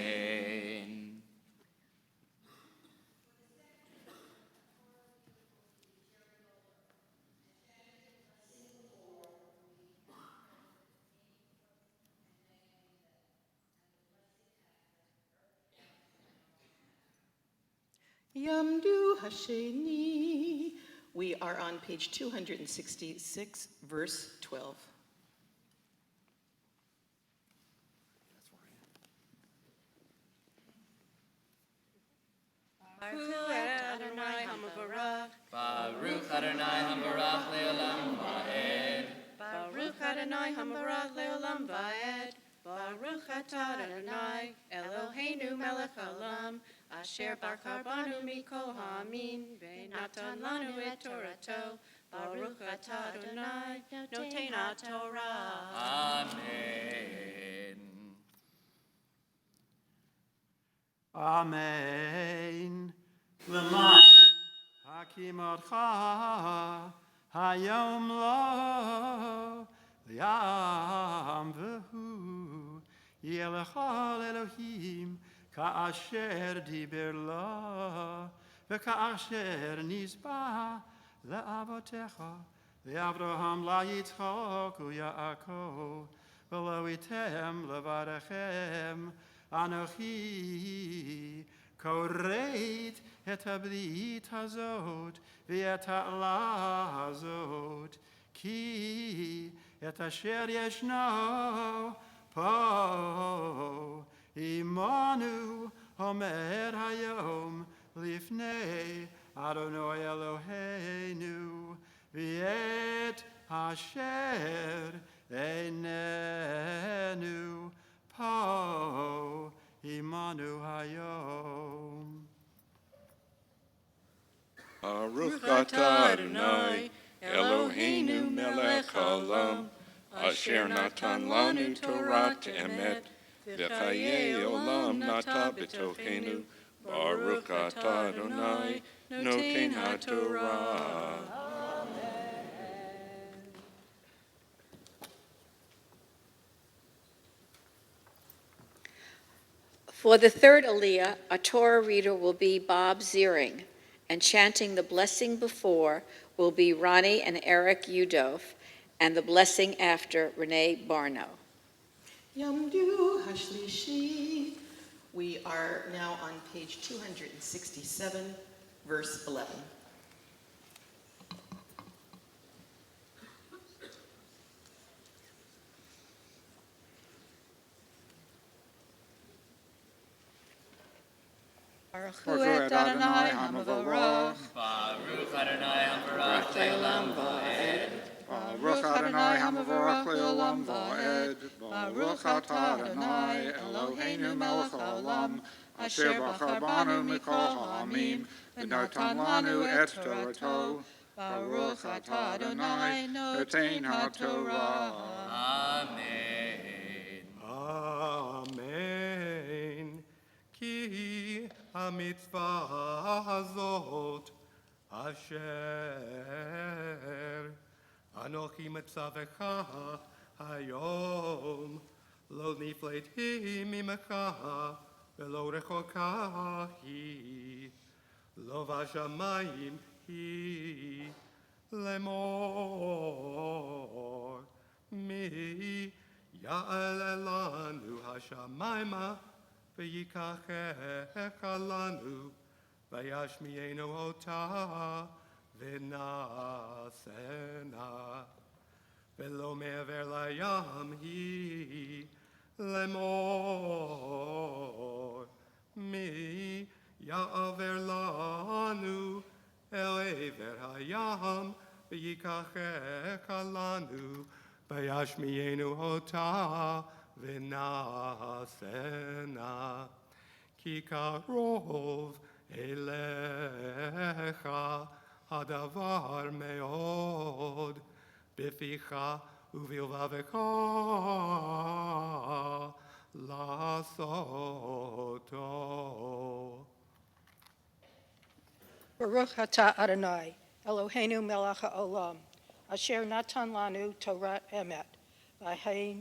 Yamdu Hasheni. We are on page 266, verse 12. Adonai Hamavarach. Baruch Adonai Hambarach Leolam Va'ed. Baruch Adonai Hamavarach Leolam Va'ed. Baruch atah Adonai Eloheinu melech haolam asher bachar banu mikol ha'amin v'natan lanu et Torato. Baruch atah Adonai noten haTorah. Amen. Amen. L'man hakimotcha hayom lo liam v'hu yelechol Elohim ka'asher diber lo v'ka'asher nizba le'avotecha le'Avraham la'itzchok u'Yaakov v'lo item levarechem Anochi koreit et habrit hazot v'et ha'ala hazot ki et asher yeshno po imanu omer hayom lifnei Adonai Eloheinu v'et asher einenu po imanu hayom. Baruch atah Adonai Eloheinu melech haolam asher natan lanu Torah emet v'chayei olam nata b'tochenu. Baruch atah Adonai noten haTorah. For the third Aliyah, a Torah reader will be Bob Ziering, and chanting the blessing before will be Ronnie and Eric Udof, and the blessing after Renee Barno. Yamdu Hashlishi. We are now on page 267, verse 11. Baruch Adonai Hamavarach. Baruch Adonai Hambarach Leolam Va'ed. Baruch Adonai Hamavarach Leolam Va'ed. Baruch atah Adonai Eloheinu melech haolam asher bachar banu mikol ha'amim v'natan lanu et Torato. Baruch atah Adonai noten haTorah. Amen. Amen. Ki hamitzvah hazot asher anochi mitzavecha hayom lo nifleti mimecha velo rechoka hi lo vashamayim hi lemor mi ya'el elanu hashamayma v'yikachecha lanu v'yashmi'enu ota v'nasena v'lo me'aver layam hi lemor mi ya'aver lanu el ever hayam v'yikachecha lanu v'yashmi'enu ota v'nasena ki karov elecha hadavar meod b'ficha uvilvavecha lasoto. Baruch atah Adonai Eloheinu melech haolam asher natan lanu Torah emet v'hain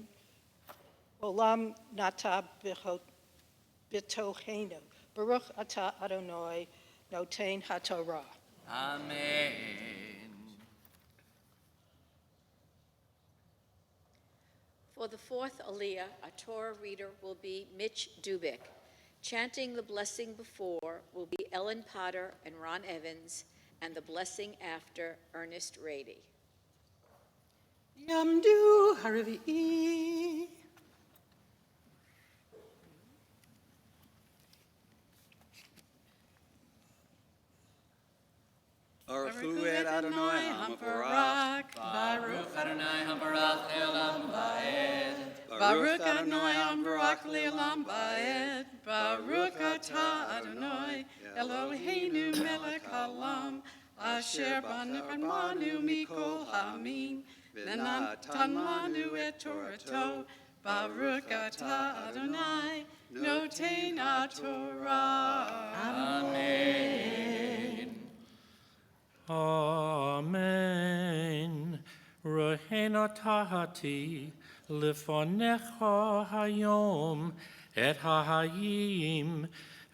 olam nata b'tochenu. Baruch atah Adonai noten haTorah. Amen. For the fourth Aliyah, a Torah reader will be Mitch Dubik. Chanting the blessing before will be Ellen Potter and Ron Evans, and the blessing after Ernest Rady. Yamdu Haravi. Hu et Adonai HaMavarach. Baruch Adonai HaMarach Le'olam Va'ed. Baruch Adonai HaMavarach Le'olam Va'ed. Baruch Atah Adonai Eloheinu melech haolam. Asher banu mikol ha'amin. V'natan lanu et Torato. Baruch Atah Adonai Noten HaTorah. Amen. Amen. Rohena tahati lifonecha hayom et hahayim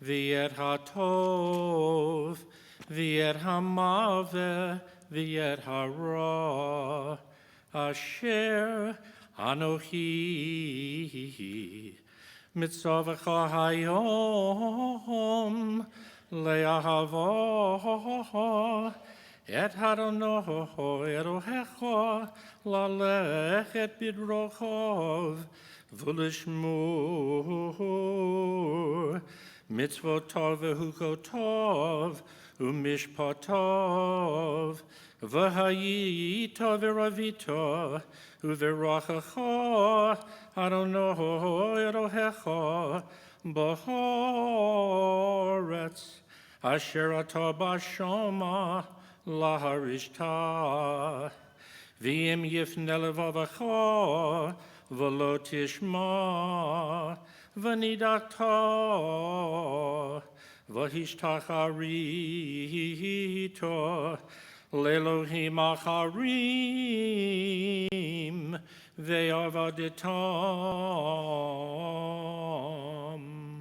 v'et hatov v'et hamave v'et hara asher anohi mitzvacha hayom le'ahava et Adonai Elohecha lalechet bidrochav v'lishmor mitzvotov v'hukotov u'mishpatov v'hayita v'ravita u'v'rachacha Adonai Elohecha b'haaretz asher atah b'shama laharishta v'im yifne levavacha v'lo tishma v'nidata v'hishtacharito le'elohim acharim ve'avaditam.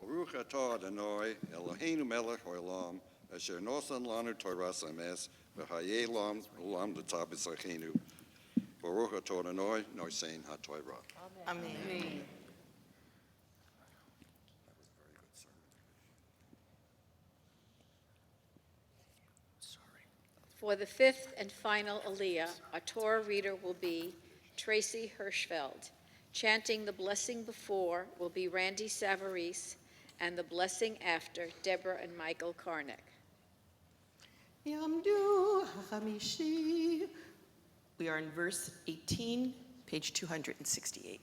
Baruch atah Adonai Eloheinu melech haolam asher nosan lanu Torahs emes v'hayei lam olam l'tah b'tzachenu. Baruch atah Adonai nosein haTorah. Amen. For the fifth and final Aliyah, our Torah reader will be Tracy Hirschfeld. Chanting the blessing before will be Randy Savarese, and the blessing after, Deborah and Michael Karnick. Yamdu hachamishi. We are in verse 18, page 268.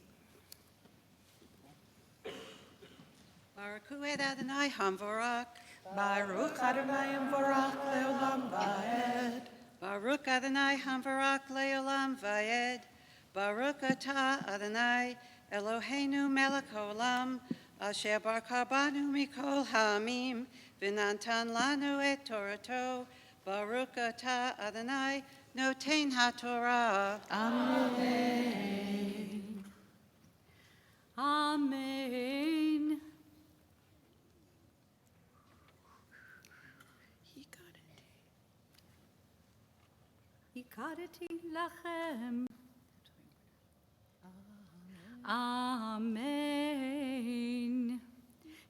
Baruch Hu et Adonai HaMavarach. Baruch Adonai HaMavarach Le'olam Va'ed. Baruch Adonai HaMavarach Le'olam Va'ed. Baruch Atah Adonai Eloheinu melech haolam. Asher barka banu mikol ha'amim. V'natan lanu et Torato. Baruch Atah Adonai Noten HaTorah. Amen. Amen. Hikadeti lachem. Amen.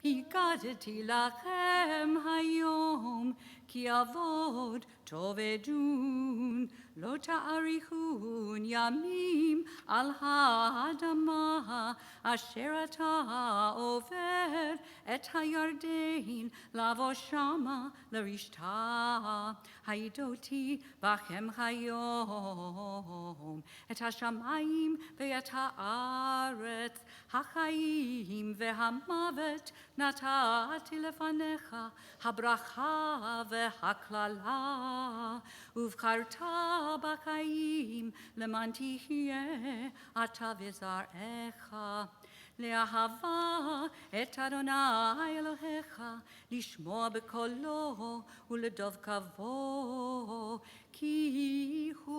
Hikadeti lachem hayom ki avod tovedun lo ta'arichun yamim al ha'adama asher ata over et hayardein lavo shama l'rishta haidoti bachem hayom et hashamayim ve'et haaretz hachayim ve'hamavet natati lefanecha habracha ve'haklala uvcharta b'chaim leman tihyeh ata v'zarecha le'ahava et Adonai Elohecha lishmoa b'kolo uledov kavo ki hu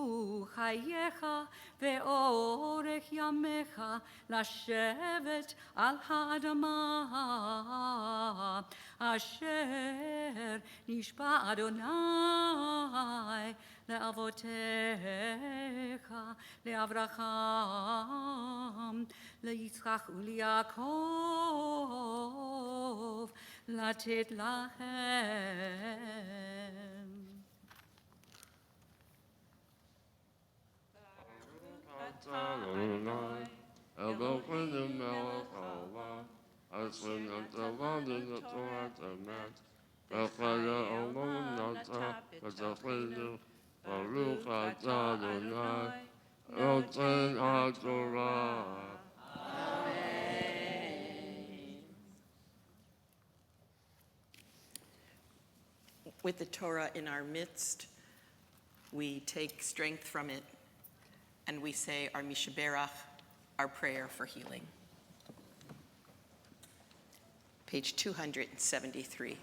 chayecha ve'orech yamecha לשבת על האדמה אשר נשבע אדוני לאבותיך לאברהם ליצחק וליעקב לתת להם. Elohim melech haolam With the Torah in our midst, we take strength from it, and we say our Mishaberach, our prayer for healing. Page 273.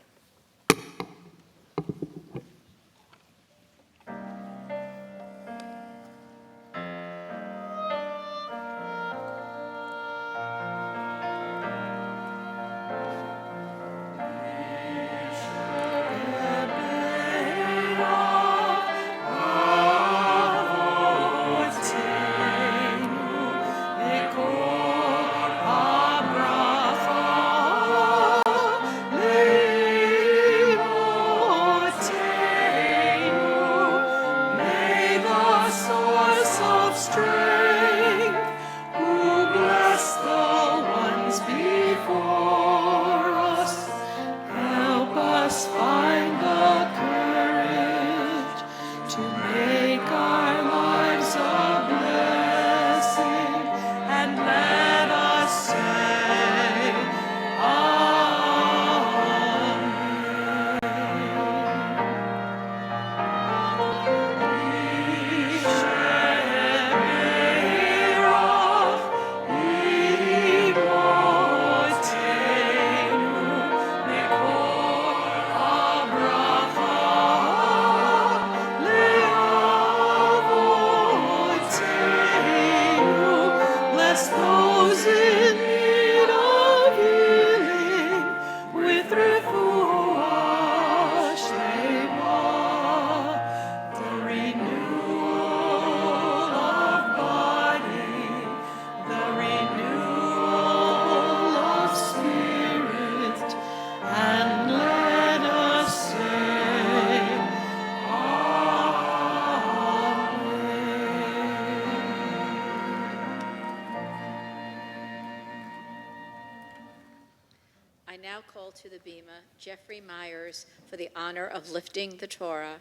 I now call to the Bema Jeffrey Myers for the honor of lifting the Torah,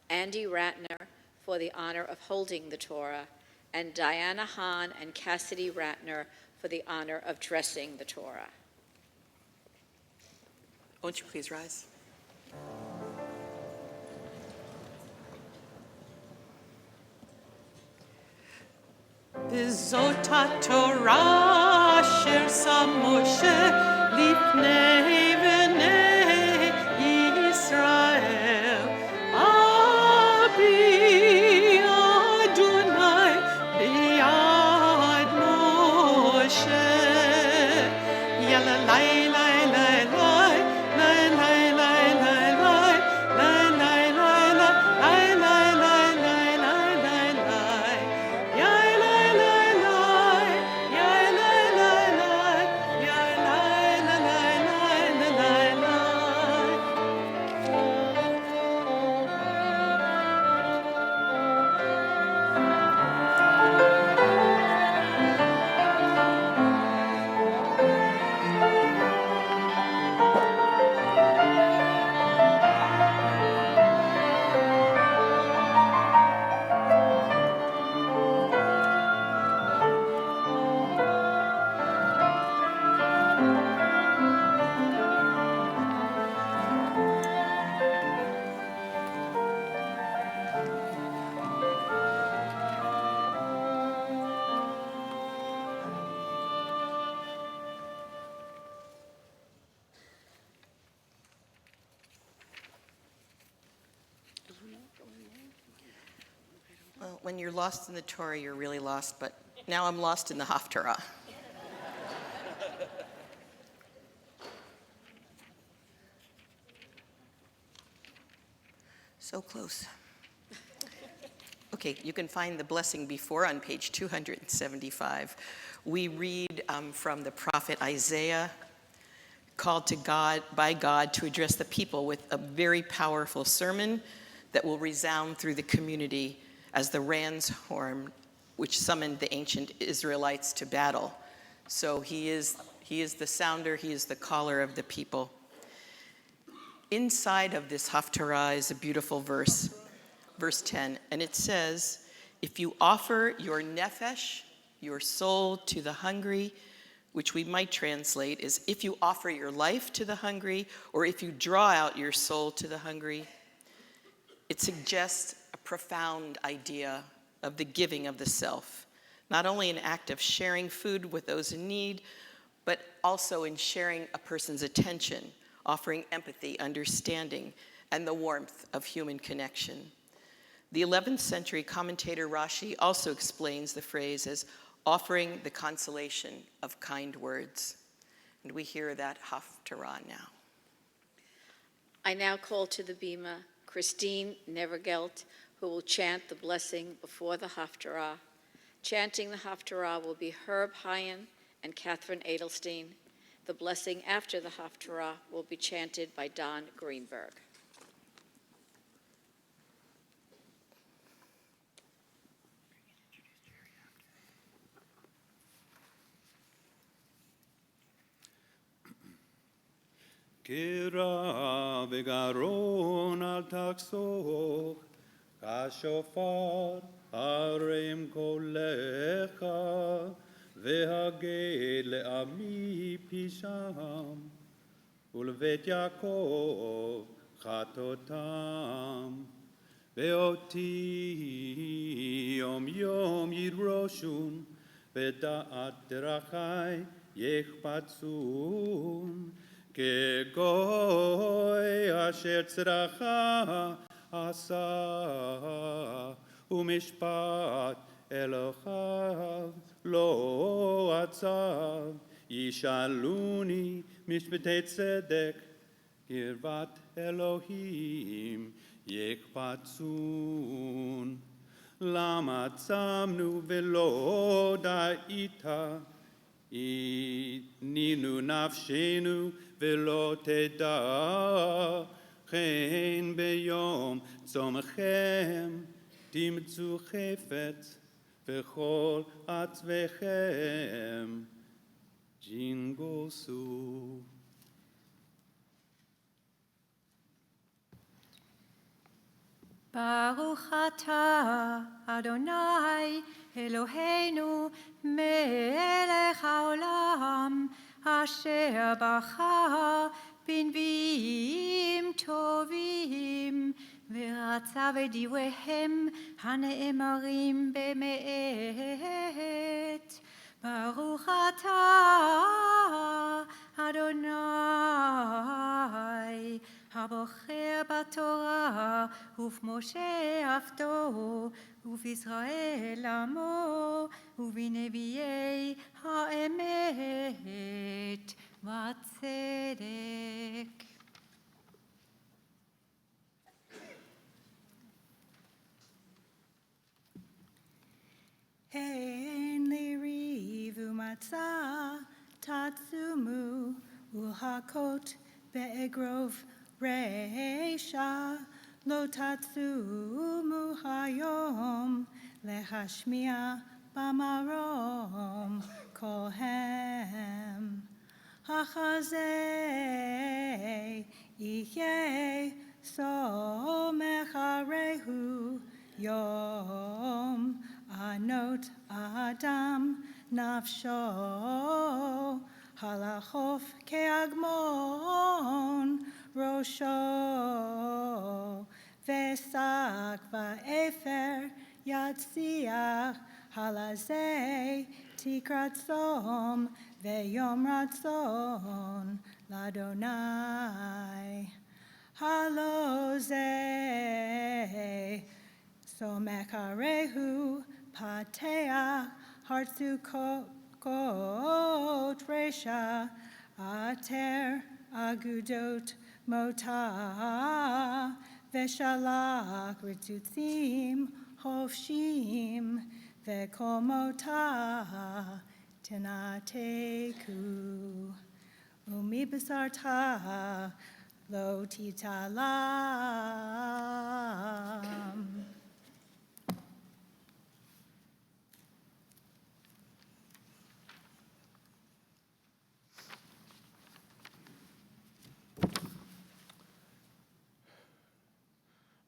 Andy Ratner for the honor of holding the Torah, and Diana Hahn and Cassidy Ratner for the honor of dressing the Torah. Won't you please rise? Bizot Torah asher sam Moshe lifnei bnei Yisrael. Abi Adonai biyad Moshe. Yalla lai lai lai lai lai lai lai lai lai lai lai lai lai lai lai lai lai lai lai. Yai lai lai lai, yai lai lai lai, yai lai lai lai lai lai lai. Well, when you're lost in the Torah, you're really lost, but now I'm lost in the Haftarah. So close. Okay, you can find the blessing before on page 275. We read from the prophet Isaiah, called to God by God to address the people with a very powerful sermon that will resound through the community as the ram's horn, which summoned the ancient Israelites to battle. So he is He is the sounder, he is the caller of the people. Inside of this Haftarah is a beautiful verse, verse 10, and it says, if you offer your nefesh, your soul, to the hungry, which we might translate as if you offer your life to the hungry, or if you draw out your soul to the hungry, it suggests a profound idea of the giving of the self, not only an act of sharing food with those in need, but also in sharing a person's attention, offering empathy, understanding, and the warmth of human connection. The 11th century commentator Rashi also explains the phrase as offering the consolation of kind words. And we hear that Haftarah now. I now call to the Bima Christine Nevergelt, who will chant the blessing before the Haftarah. Chanting the Haftarah will be Herb Hyan and Catherine Edelstein. The blessing after the Haftarah will be chanted by Don Greenberg. Kira v'garon al taksok, kashofar arem kolecha, v'haged le'ami pisham, ulvet Yaakov chatotam, ve'oti yom yom yidroshun, v'da'at derachai yechpatzun, כגוי אשר צרכה עשה ומשפט אלוהיו לא עצב ישאלוני משפטי צדק קרבת אלוהים יקפצון למה צמנו ולא דאית נינו נפשנו ולא תדע כן ביום צומכם תמצאו חפץ וכל עצמכם ג'ינגוסו. ברוך אתה, אדוני, אלוהינו, מלך העולם, אשר בחר בנביאים טובים, ורצה בדבריהם הנאמרים באמת. ברוך אתה, אדוני, הבוחר בתורה ובמשה עבדו ובישראל עמו ובנביאי האמת והצדק. אין לי ריב ומצה תעצומו ולהכות באגרוף רשע לא תעצומו היום להשמיע במרום קולהם. החזה יהיה סומך עליהו יום ענות אדם נפשו הלכוף כאגמון ראשו ושק ואפר יצליח הלזה תקרת צום ויום רצון לאדוני. הלא זה סומך עליהו פתח הרצוקות רשע עטר אגודות מותה ושלח רצוצים חופשיים וכל מותה תנתקו ומבשרת לא תתעלם.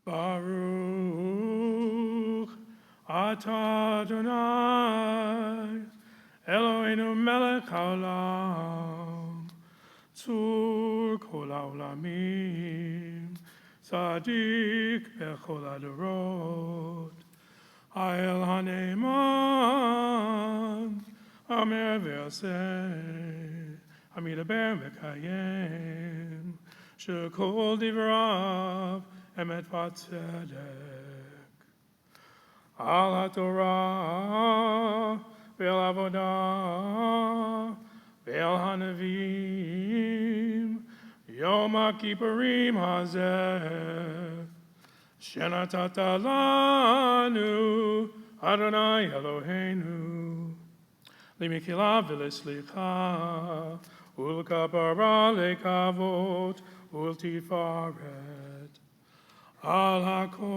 Baruch atah Adonai Eloheinu melech haolam tzur kol haolamim tzaddik bechol hadorot Ha'el hane'eman Amer ve'aseh Hamidaber v'kayem Shekol divrav emet v'tzedek Al haTorah ve'al avodah ve'al hanavim Yom HaKippurim hazeh Shenatata lanu Adonai Eloheinu Limikila v'leslicha Ulkapara lekavot ultifaret Al hakol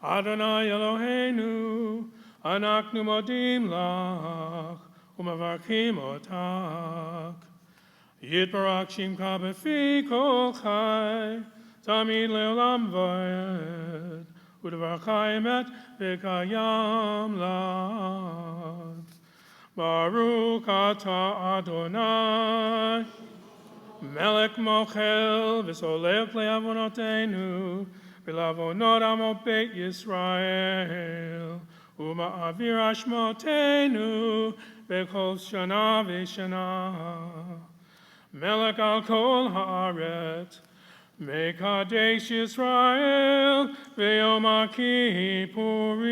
Adonai Eloheinu Anaknu modim lach Umavarchim otak Yitbarak Shimcha b'fi kol chai Tamid le'olam va'ed U'dvarcha emet v'kayam lad Baruch atah Adonai Melech mochel v'solech le'avonotenu v'lavonot amo beit Yisrael U'ma'avir ashmotenu b'kol shana v'shana Melech al kol haaret Mekadesh Yisrael ve'yom HaKippurim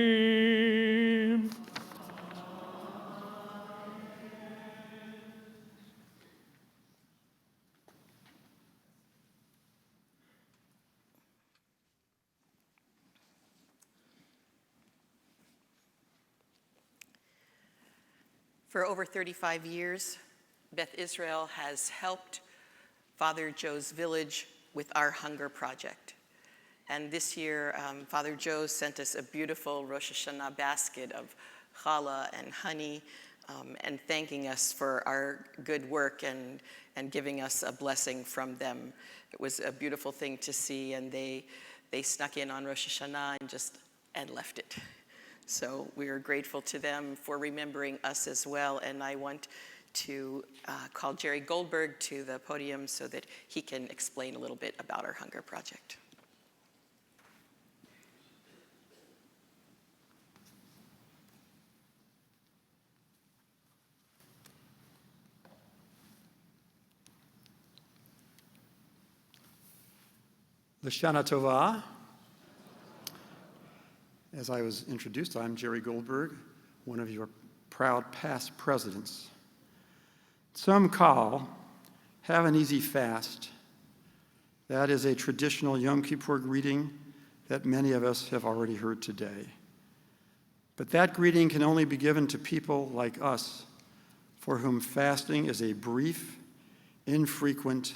For over 35 years, Beth Israel has helped Father Joe's village with our hunger project. And this year, Father Joe sent us a beautiful Rosh Hashanah basket of challah and honey, and thanking us for our good work and giving us a blessing from them. It was a beautiful thing to see, and they snuck in on Rosh Hashanah and left it. So we are grateful to them for remembering us as well, and I want to call Jerry Goldberg to the podium so that he can explain a little bit about our hunger project. L'shana Tova. As I was introduced, I'm Jerry Goldberg, one of your proud past presidents. Tzom Kal, have an easy fast. That is a traditional Yom Kippur greeting that many of us have already heard today. But that greeting can only be given to people like us, for whom fasting is a brief, infrequent,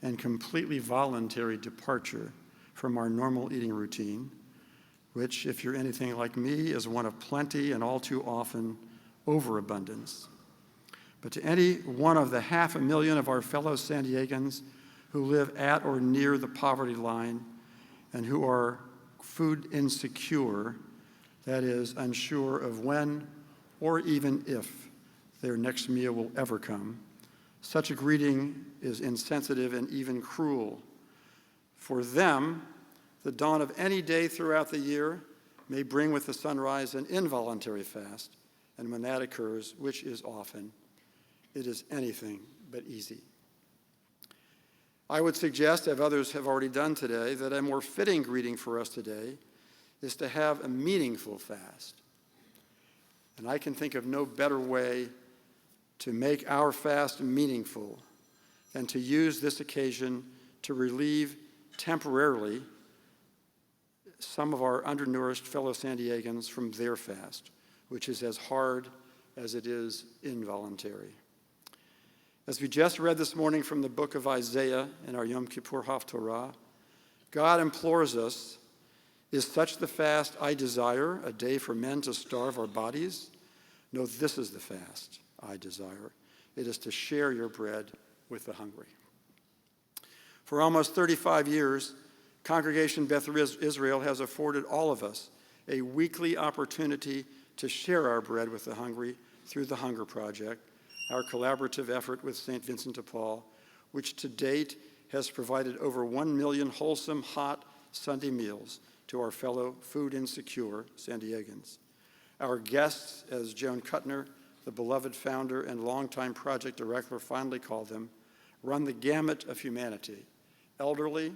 and completely voluntary departure from our normal eating routine, which, if you're anything like me, is one of plenty and all too often overabundance. But to any one of the 500,000 of our fellow San Diegans who live at or near the poverty line and who are food insecure, that is, unsure of when or even if their next meal will ever come, such a greeting is insensitive and even cruel. For them, the dawn of any day throughout the year may bring with the sunrise an involuntary fast, and when that occurs, which is often, it is anything but easy. I would suggest, as others have already done today, that a more fitting greeting for us today is to have a meaningful fast. And I can think of no better way to make our fast meaningful than to use this occasion to relieve temporarily some of our undernourished fellow San Diegans from their fast, which is as hard as it is involuntary. As we just read this morning from the book of Isaiah in our Yom Kippur Haftorah, God implores us, is such the fast I desire, a day for men to starve our bodies? No, this is the fast I desire. It is to share your bread with the hungry. For almost 35 years, Congregation Beth Israel has afforded all of us a weekly opportunity to share our bread with the hungry through the Hunger Project, our collaborative effort with St. Vincent de Paul, which to date has provided over 1 million wholesome, hot Sunday meals to our fellow food insecure San Diegans. Our guests, as Joan Kuttner, the beloved founder and longtime project director, finally called them, run the gamut of humanity: elderly,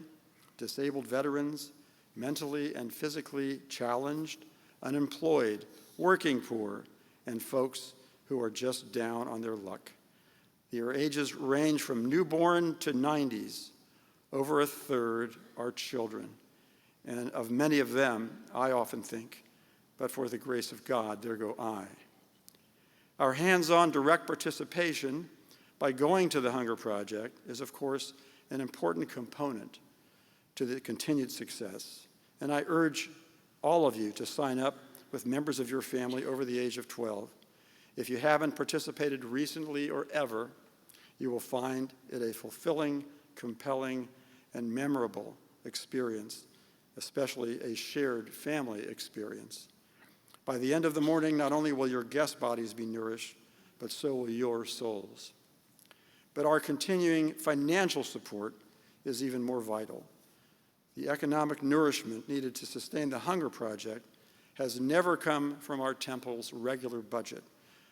disabled veterans, mentally and physically challenged, unemployed, working poor, and folks who are just down on their luck. Their ages range from newborn to 90s. Over a third are children. And of many of them, I often think, but for the grace of God, there go I. Our hands-on direct participation by going to the Hunger Project is, of course, an important component to the continued success. And I urge all of you to sign up with members of your family over the age of 12. If you haven't participated recently or ever, you will find it a fulfilling, compelling, and memorable experience, especially a shared family experience. By the end of the morning, not only will your guest bodies be nourished, but so will your souls. But our continuing financial support is even more vital. The economic nourishment needed to sustain the Hunger Project has never come from our temple's regular budget,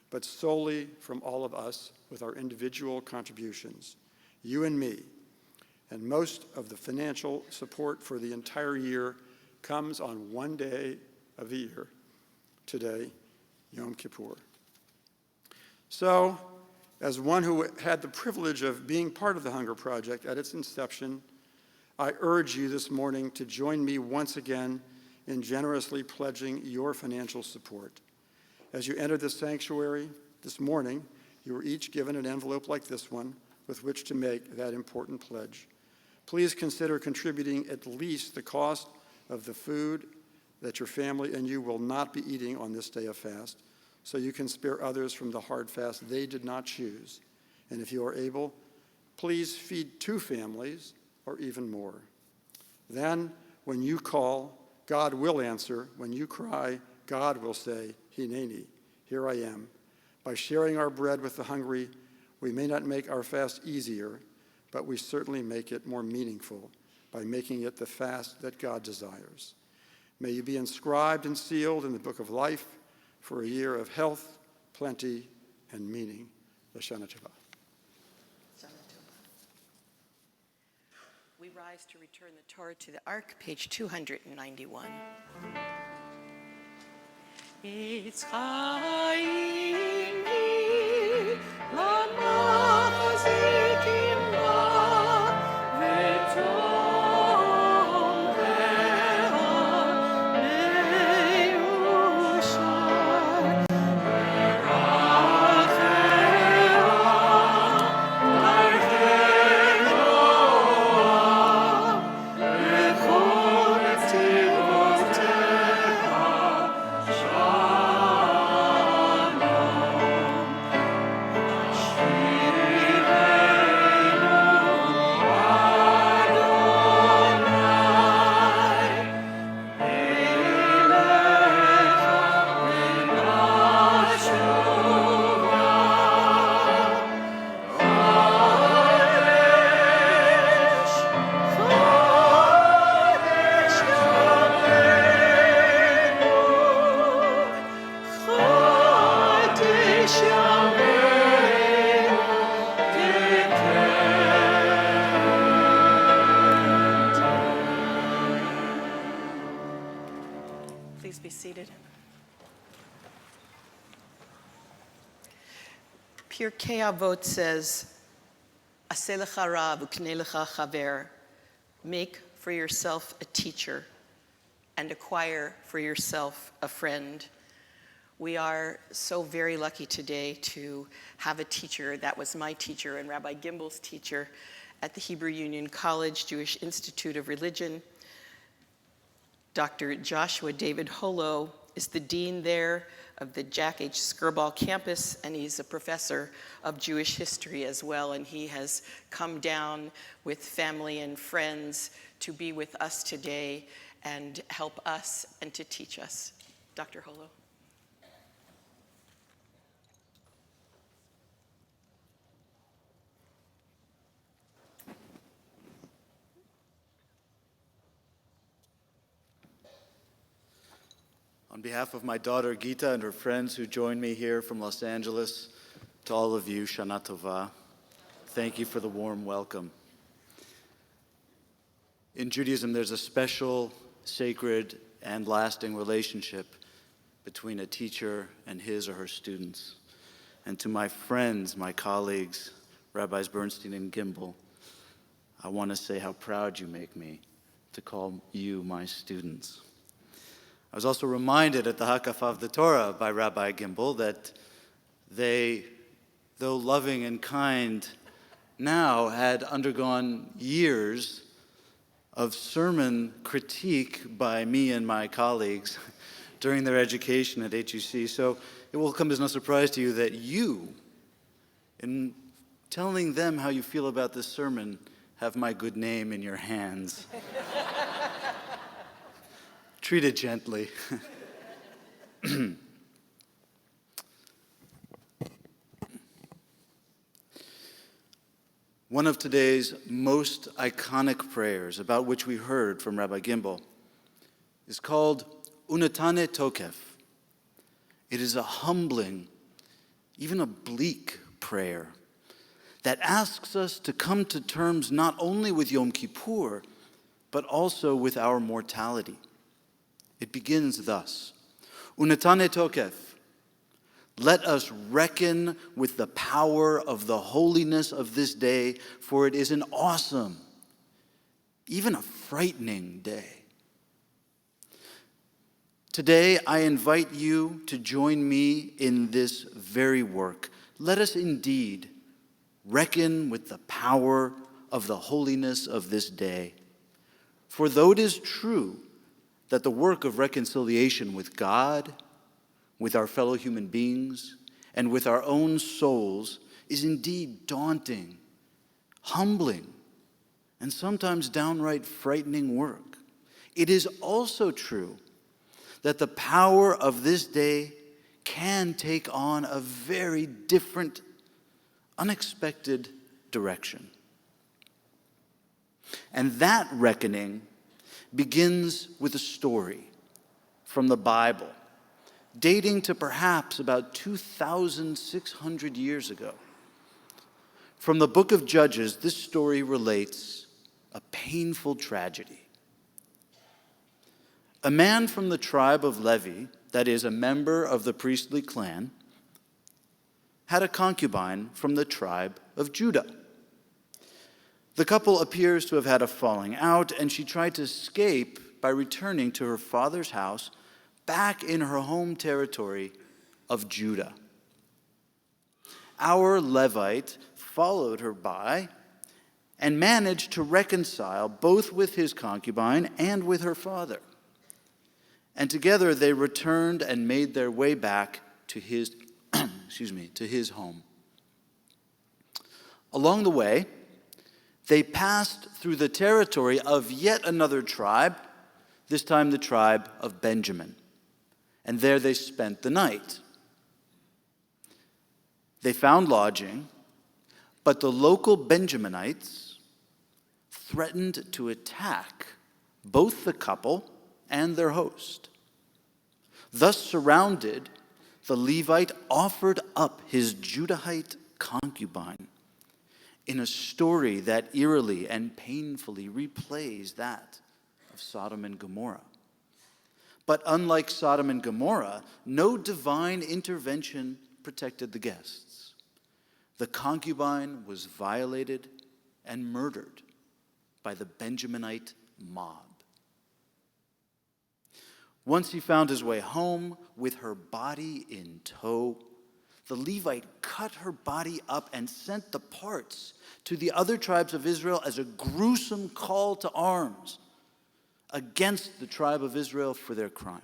but solely from all of us with our individual contributions, you and me. And most of the financial support for the entire year comes on one day of the year, today, Yom Kippur. So, as one who had the privilege of being part of the Hunger Project at its inception, I urge you this morning to join me once again in generously pledging your financial support. As you enter the sanctuary this morning, you were each given an envelope like this one with which to make that important pledge. Please consider contributing at least the cost of the food that your family and you will not be eating on this day of fast, so you can spare others from the hard fast they did not choose. And if you are able, please feed 2 families or even more. Then, when you call, God will answer. When you cry, God will say, Hineni, here I am. By sharing our bread with the hungry, we may not make our fast easier, but we certainly make it more meaningful by making it the fast that God desires. May you be inscribed and sealed in the book of life for a year of health, plenty, and meaning. Lashana Tova. We rise to return the Torah to the Ark, page 291. It's Please be seated. Pirkei Avot says, Aseh lecha rav uknei lecha chaver. Make for yourself a teacher and acquire for yourself a friend. We are so very lucky today to have a teacher that was my teacher and Rabbi Gimbel's teacher at the Hebrew Union College Jewish Institute of Religion. Dr. Joshua David Holo is the dean there of the Jack H. Skirball campus, and he's a professor of Jewish history as well, and he has come down with family and friends to be with us today and help us and to teach us. Dr. Holo. On behalf of my daughter Gita and her friends who joined me here from Los Angeles, to all of you, Shana Tova, thank you for the warm welcome. In Judaism, there's a special, sacred, and lasting relationship between a teacher and his or her students. And to my friends, my colleagues, Rabbis Bernstein and Gimbel, I want to say how proud you make me to call you my students. I was also reminded at the Hakaf of the Torah by Rabbi Gimbel that they, though loving and kind, now had undergone years of sermon critique by me and my colleagues during their education at HUC. So it will come as no surprise to you that you, in telling them how you feel about this sermon, have my good name in your hands. Treat it gently. One of today's most iconic prayers, about which we heard from Rabbi Gimbel, is called Unatane Tokef. It is a humbling, even a bleak prayer that asks us to come to terms not only with Yom Kippur, but also with our mortality. It begins thus: Unatane Tokef, let us reckon with the power of the holiness of this day, for it is an awesome, even a frightening day. Today, I invite you to join me in this very work. Let us indeed reckon with the power of the holiness of this day. For though it is true that the work of reconciliation with God, with our fellow human beings, and with our own souls is indeed daunting, humbling, and sometimes downright frightening work, it is also true that the power of this day can take on a very different, unexpected direction. And that reckoning begins with a story from the Bible, dating to perhaps about 2,600 years ago. From the book of Judges, this story relates a painful tragedy. A man from the tribe of Levi, that is, a member of the priestly clan, had a concubine from the tribe of Judah. The couple appears to have had a falling out, and she tried to escape by returning to her father's house back in her home territory of Judah. Our Levite followed her by and managed to reconcile both with his concubine and with her father. And together they returned and made their way back to his, to his home. Along the way, they passed through the territory of yet another tribe, this time the tribe of Benjamin. And there they spent the night. They found lodging, but the local Benjaminites threatened to attack both the couple and their host. Thus surrounded, the Levite offered up his Judahite concubine in a story that eerily and painfully replays that of Sodom and Gomorrah. But unlike Sodom and Gomorrah, no divine intervention protected the guests. The concubine was violated and murdered by the Benjaminite mob. Once he found his way home with her body in tow, the Levite cut her body up and sent the parts to the other tribes of Israel as a gruesome call to arms against the tribe of Israel for their crime.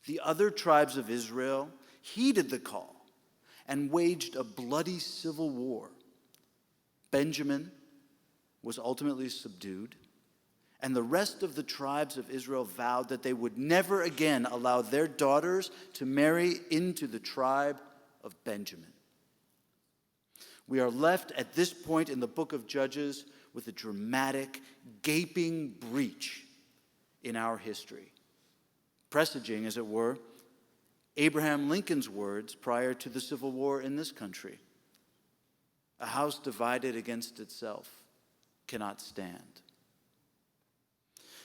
The other tribes of Israel heeded the call and waged a bloody civil war. Benjamin was ultimately subdued, and the rest of the tribes of Israel vowed that they would never again allow their daughters to marry into the tribe of Benjamin. We are left at this point in the book of Judges with a dramatic, gaping breach in our history, presaging, as it were, Abraham Lincoln's words prior to the Civil War in this country. A house divided against itself cannot stand.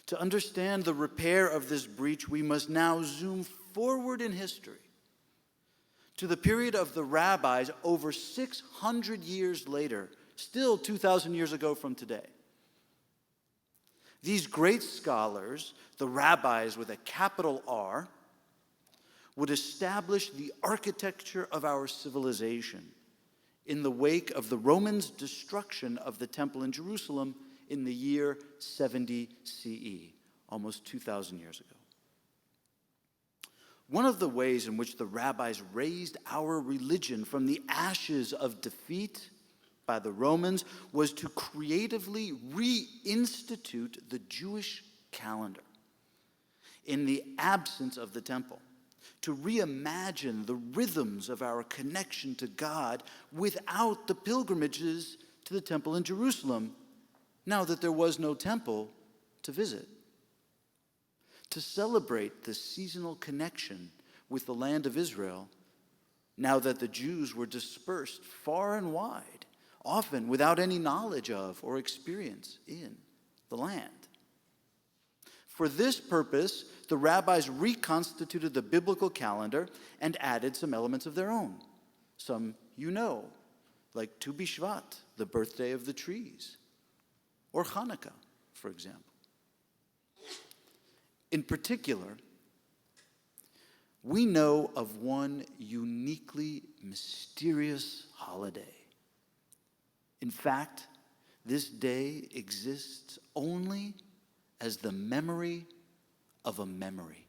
To understand the repair of this breach, we must now zoom forward in history to the period of the rabbis over 600 years later, still 2,000 years ago from today. These great scholars, the rabbis with a capital R, would establish the architecture of our civilization in the wake of the Romans' destruction of the temple in Jerusalem in the year 70 CE, almost 2,000 years ago. One of the ways in which the rabbis raised our religion from the ashes of defeat by the Romans was to creatively reinstitute the Jewish calendar in the absence of the temple, to reimagine the rhythms of our connection to God without the pilgrimages to the temple in Jerusalem, now that there was no temple to visit. To celebrate the seasonal connection with the land of Israel, now that the Jews were dispersed far and wide, often without any knowledge of or experience in the land. For this purpose, the rabbis reconstituted the biblical calendar and added some elements of their own. Some you know, like Tu B'Shvat, the birthday of the trees, or Hanukkah, for example. In particular, we know of one uniquely mysterious holiday. In fact, this day exists only as the memory of a memory.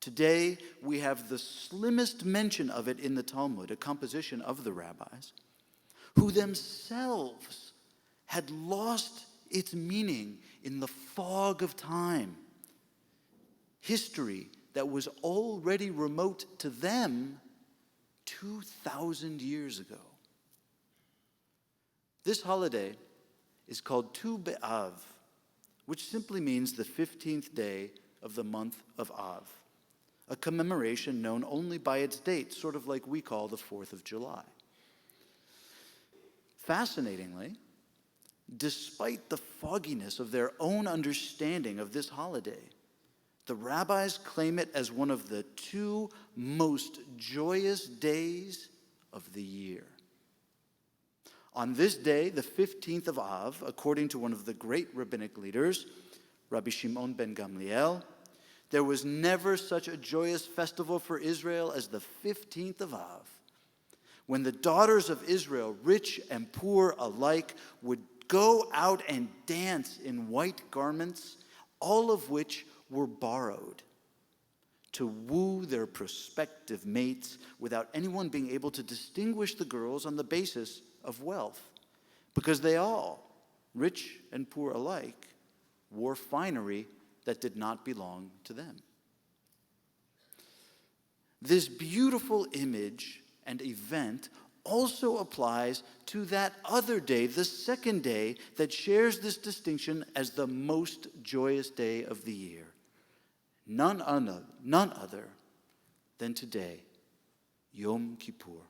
Today, we have the slimmest mention of it in the Talmud, a composition of the rabbis, who themselves had lost its meaning in the fog of time. History that was already remote to them 2,000 years ago. This holiday is called Tu B'Av, which simply means the 15th day of the month of Av, a commemoration known only by its date, sort of like we call the 4th of July. Fascinatingly, despite the fogginess of their own understanding of this holiday, the rabbis claim it as one of the two most joyous days of the year. On this day, the 15th of Av, according to one of the great rabbinic leaders, Rabbi Shimon ben Gamliel, there was never such a joyous festival for Israel as the 15th of Av, when the daughters of Israel, rich and poor alike, would go out and dance in white garments, all of which were borrowed, to woo their prospective mates without anyone being able to distinguish the girls on the basis of wealth, because they all, rich and poor alike, wore finery that did not belong to them. This beautiful image and event also applies to that other day, the second day, that shares this distinction as the most joyous day of the year. None other than today, Yom Kippur.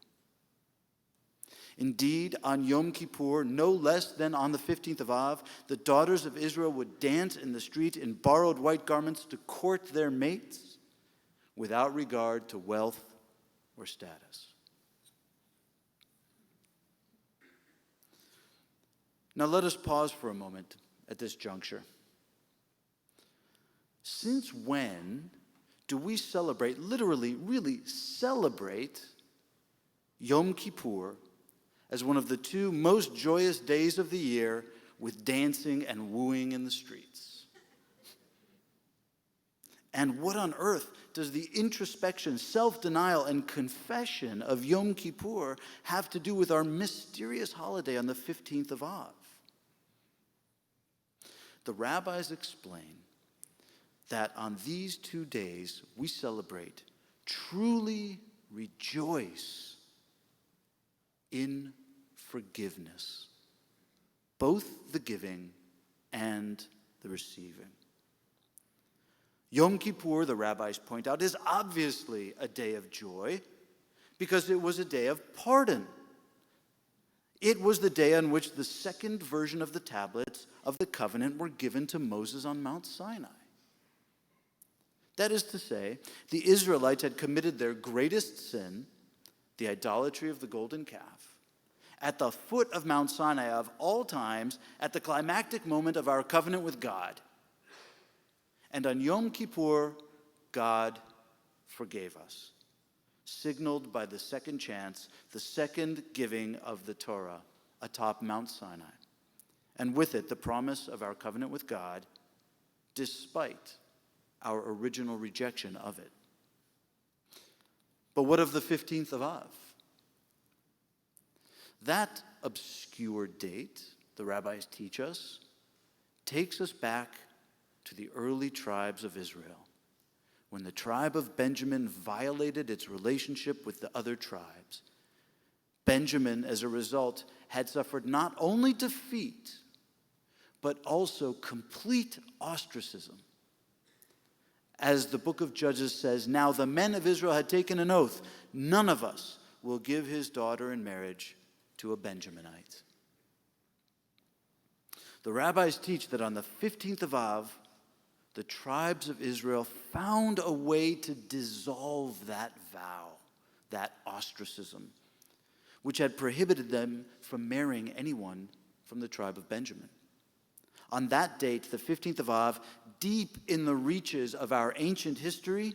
Indeed, on Yom Kippur, no less than on the 15th of Av, the daughters of Israel would dance in the street in borrowed white garments to court their mates without regard to wealth or status. Now let us pause for a moment at this juncture. Since when do we celebrate, literally, really celebrate Yom Kippur as one of the two most joyous days of the year with dancing and wooing in the streets? And what on earth does the introspection, self-denial, and confession of Yom Kippur have to do with our mysterious holiday on the 15th of Av? the rabbis explain that on these 2 days we celebrate, truly rejoice in forgiveness, both the giving and the receiving. Yom Kippur, the rabbis point out, is obviously a day of joy because it was a day of pardon. It was the day on which the second version of the tablets of the covenant were given to Moses on Mount Sinai. That is to say, the Israelites had committed their greatest sin, the idolatry of the golden calf, at the foot of Mount Sinai of all times, at the climactic moment of our covenant with God. And on Yom Kippur, God forgave us, signaled by the second chance, the second giving of the Torah atop Mount Sinai, and with it the promise of our covenant with God, despite our original rejection of it. But what of the 15th of Av? That obscure date, the rabbis teach us, takes us back to the early tribes of Israel, when the tribe of Benjamin violated its relationship with the other tribes. Benjamin, as a result, had suffered not only defeat, but also complete ostracism. As the book of Judges says, now the men of Israel had taken an oath, none of us will give his daughter in marriage to a Benjaminite. The rabbis teach that on the 15th of Av, the tribes of Israel found a way to dissolve that vow, that ostracism, which had prohibited them from marrying anyone from the tribe of Benjamin. On that date, the 15th of Av, deep in the reaches of our ancient history,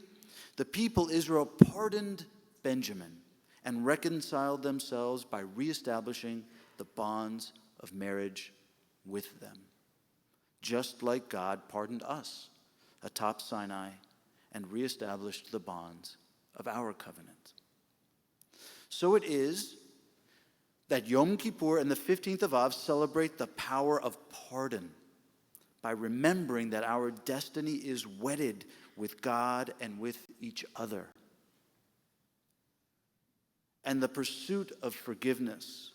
the people Israel pardoned Benjamin and reconciled themselves by reestablishing the bonds of marriage with them, just like God pardoned us atop Sinai and reestablished the bonds of our covenant. So it is that Yom Kippur and the 15th of Av celebrate the power of pardon by remembering that our destiny is wedded with God and with each other. And the pursuit of forgiveness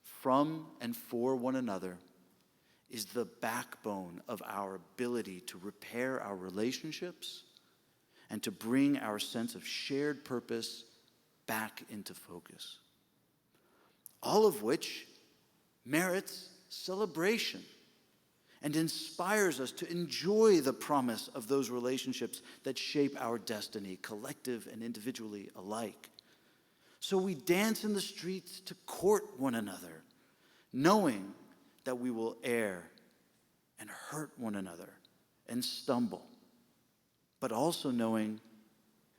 from and for one another is the backbone of our ability to repair our relationships and to bring our sense of shared purpose back into focus. All of which merits celebration and inspires us to enjoy the promise of those relationships that shape our destiny, collective and individually alike. So we dance in the streets to court one another, knowing that we will err and hurt one another and stumble, but also knowing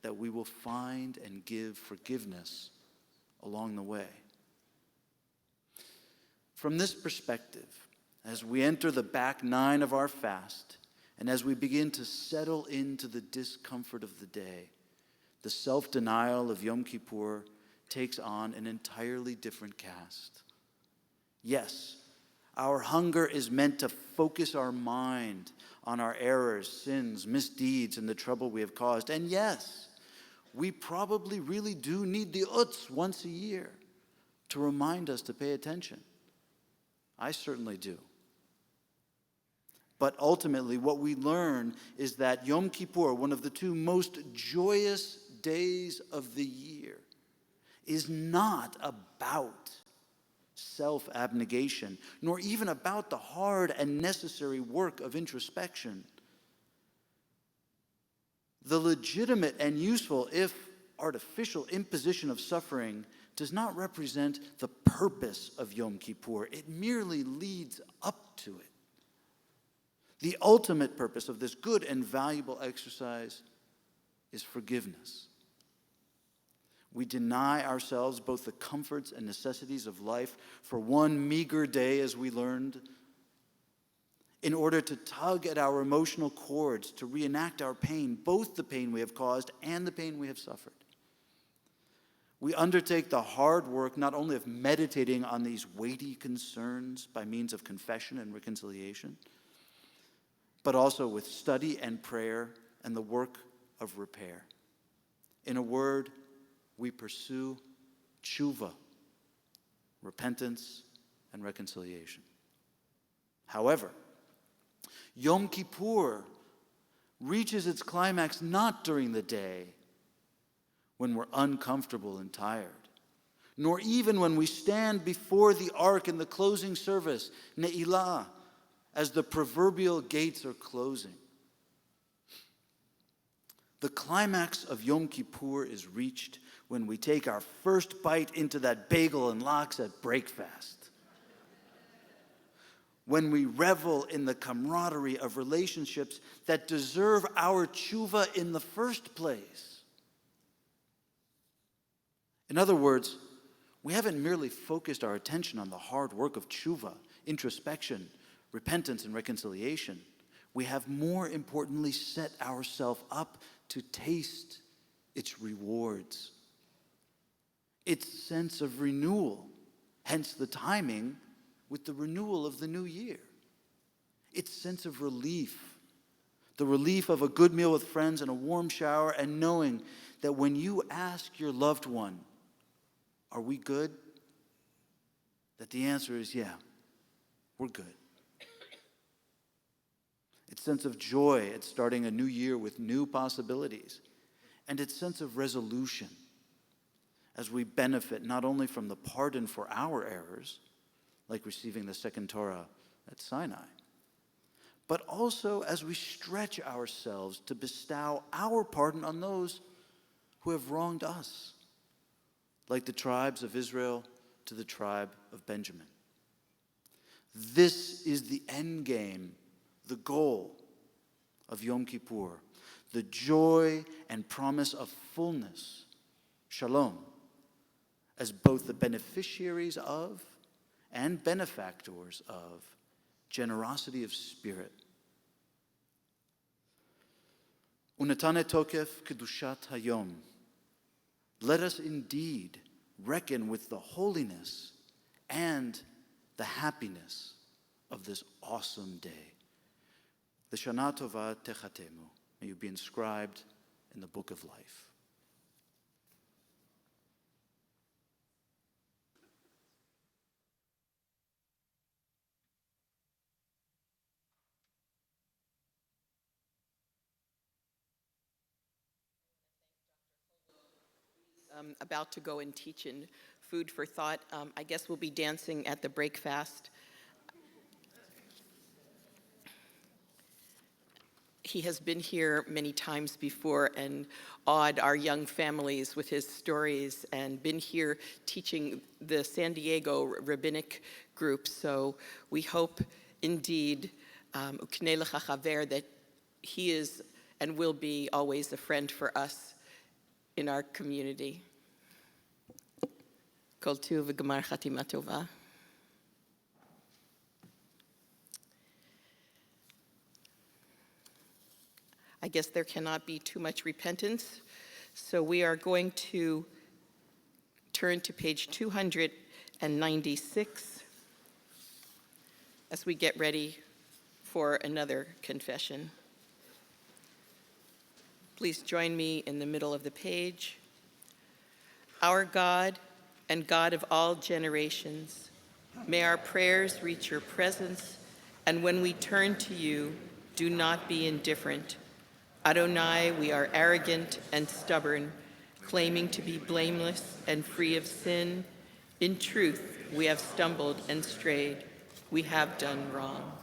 that we will find and give forgiveness along the way. From this perspective, as we enter the back 9 of our fast, and as we begin to settle into the discomfort of the day, the self-denial of Yom Kippur takes on an entirely different cast. Yes, our hunger is meant to focus our mind on our errors, sins, misdeeds, and the trouble we have caused. And yes, we probably really do need the utz once a year to remind us to pay attention. I certainly do. But ultimately, what we learn is that Yom Kippur, one of the 2 most joyous days of the year, is not about self-abnegation, nor even about the hard and necessary work of introspection. The legitimate and useful, if artificial, imposition of suffering does not represent the purpose of Yom Kippur. It merely leads up to it. The ultimate purpose of this good and valuable exercise is forgiveness. We deny ourselves both the comforts and necessities of life for one meager day, as we learned, in order to tug at our emotional cords, to reenact our pain, both the pain we have caused and the pain we have suffered. We undertake the hard work not only of meditating on these weighty concerns by means of confession and reconciliation, but also with study and prayer and the work of repair. In a word, we pursue tshuva, repentance and reconciliation. However, Yom Kippur reaches its climax not during the day when we're uncomfortable and tired, nor even when we stand before the ark in the closing service, Ne'ilah, as the proverbial gates are closing. The climax of Yom Kippur is reached when we take our first bite into that bagel and lox at breakfast. When we revel in the camaraderie of relationships that deserve our tshuva in the first place. In other words, we haven't merely focused our attention on the hard work of tshuva, introspection, repentance, and reconciliation. We have more importantly set ourselves up to taste its rewards, its sense of renewal, hence the timing with the renewal of the new year, its sense of relief, the relief of a good meal with friends and a warm shower, and knowing that when you ask your loved one, are we good? That the answer is, yeah, we're good. Its sense of joy at starting a new year with new possibilities, and its sense of resolution as we benefit not only from the pardon for our errors, like receiving the second Torah at Sinai, but also as we stretch ourselves to bestow our pardon on those who have wronged us, like the tribes of Israel to the tribe of Benjamin. This is the end game, the goal of Yom Kippur, the joy and promise of fullness, shalom, as both the beneficiaries of and benefactors of generosity of spirit. Unatane tokef kedushat hayom. Let us indeed reckon with the holiness and the happiness of this awesome day. The Shana Tova Techatemu. May you be inscribed in the book of life. About to go and teach in Food for Thought. I guess we'll be dancing at the break fast. He has been here many times before and awed our young families with his stories, and been here teaching the San Diego rabbinic group. So we hope indeed that he is and will be always a friend for us in our community. Kol tuv v'gemar chatima tova. I guess there cannot be too much repentance, so we are going to turn to page 296 as we get ready for another confession. Please join me in the middle of the page. Our God and God of all generations, may our prayers reach your presence, and when we turn to you, do not be indifferent. Adonai, we are arrogant and stubborn, claiming to be blameless and free of sin. In truth, we have stumbled and strayed. We have done wrong.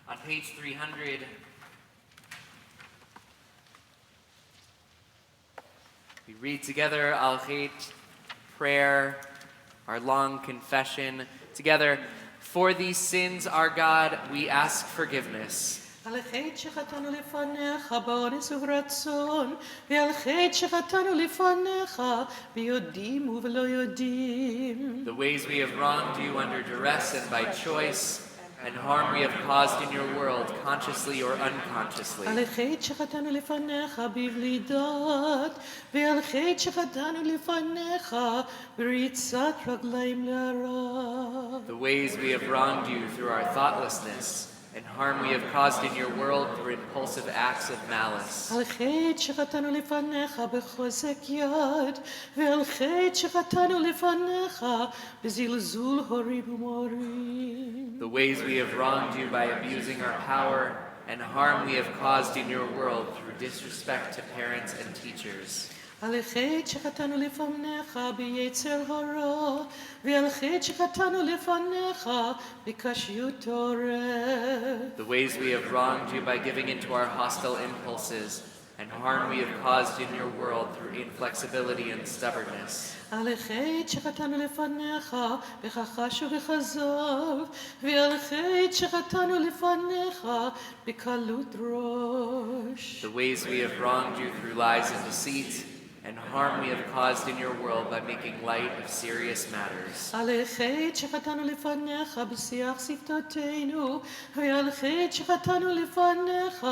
On page 300, we read together Al Khait prayer, our long confession. Together, for these sins, our God, we ask forgiveness. על החטא שחטאנו לפניך באונס וברצון, ועל חטא שחטאנו לפניך ביודעים ובלא יודעים. The ways we have wronged you under duress and by choice, and harm we have caused in your world, consciously or unconsciously. על החטא שחטאנו לפניך בבלי דעת, ועל חטא שחטאנו לפניך בריצת רגליים להרע. The ways we have wronged you through our thoughtlessness, and harm we have caused in your world through impulsive acts of malice. על חטא שחטאנו לפניך בחוזק יד, ועל חטא שחטאנו לפניך בזלזול הורים ומורים. The ways we have wronged you by abusing our power, and harm we have caused in your world through disrespect to parents and teachers. על החטא שחטאנו לפניך ביצר הרע, ועל חטא שחטאנו לפניך בקשיות תורה. The ways we have wronged you by giving into our hostile impulses, and harm we have caused in your world through inflexibility and stubbornness. על החטא שחטאנו לפניך בכחש ובכזב, ועל חטא שחטאנו לפניך בקלות ראש. The ways we have wronged you through lies and deceit, and harm we have caused in your world by making light of serious matters. על החטא שחטאנו לפניך בשיח שפתותינו, ועל חטא שחטאנו לפניך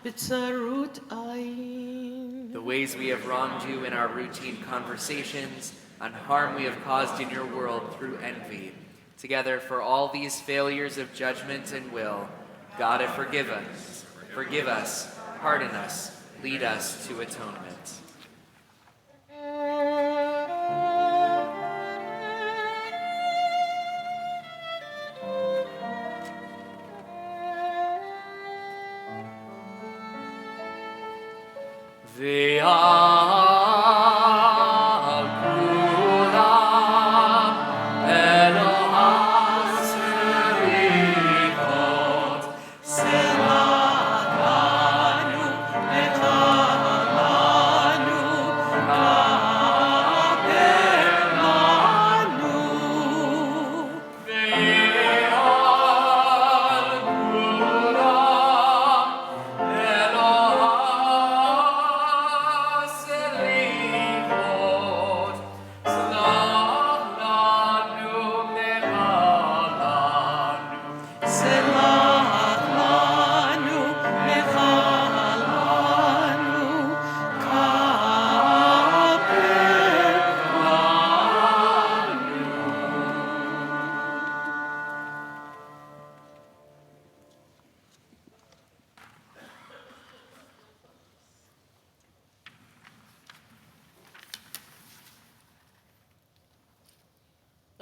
בצרות עין. The ways we have wronged you in our routine conversations, and harm we have caused in your world through envy. Together, for all these failures of judgment and will, God, forgive us, pardon us, lead us to atonement.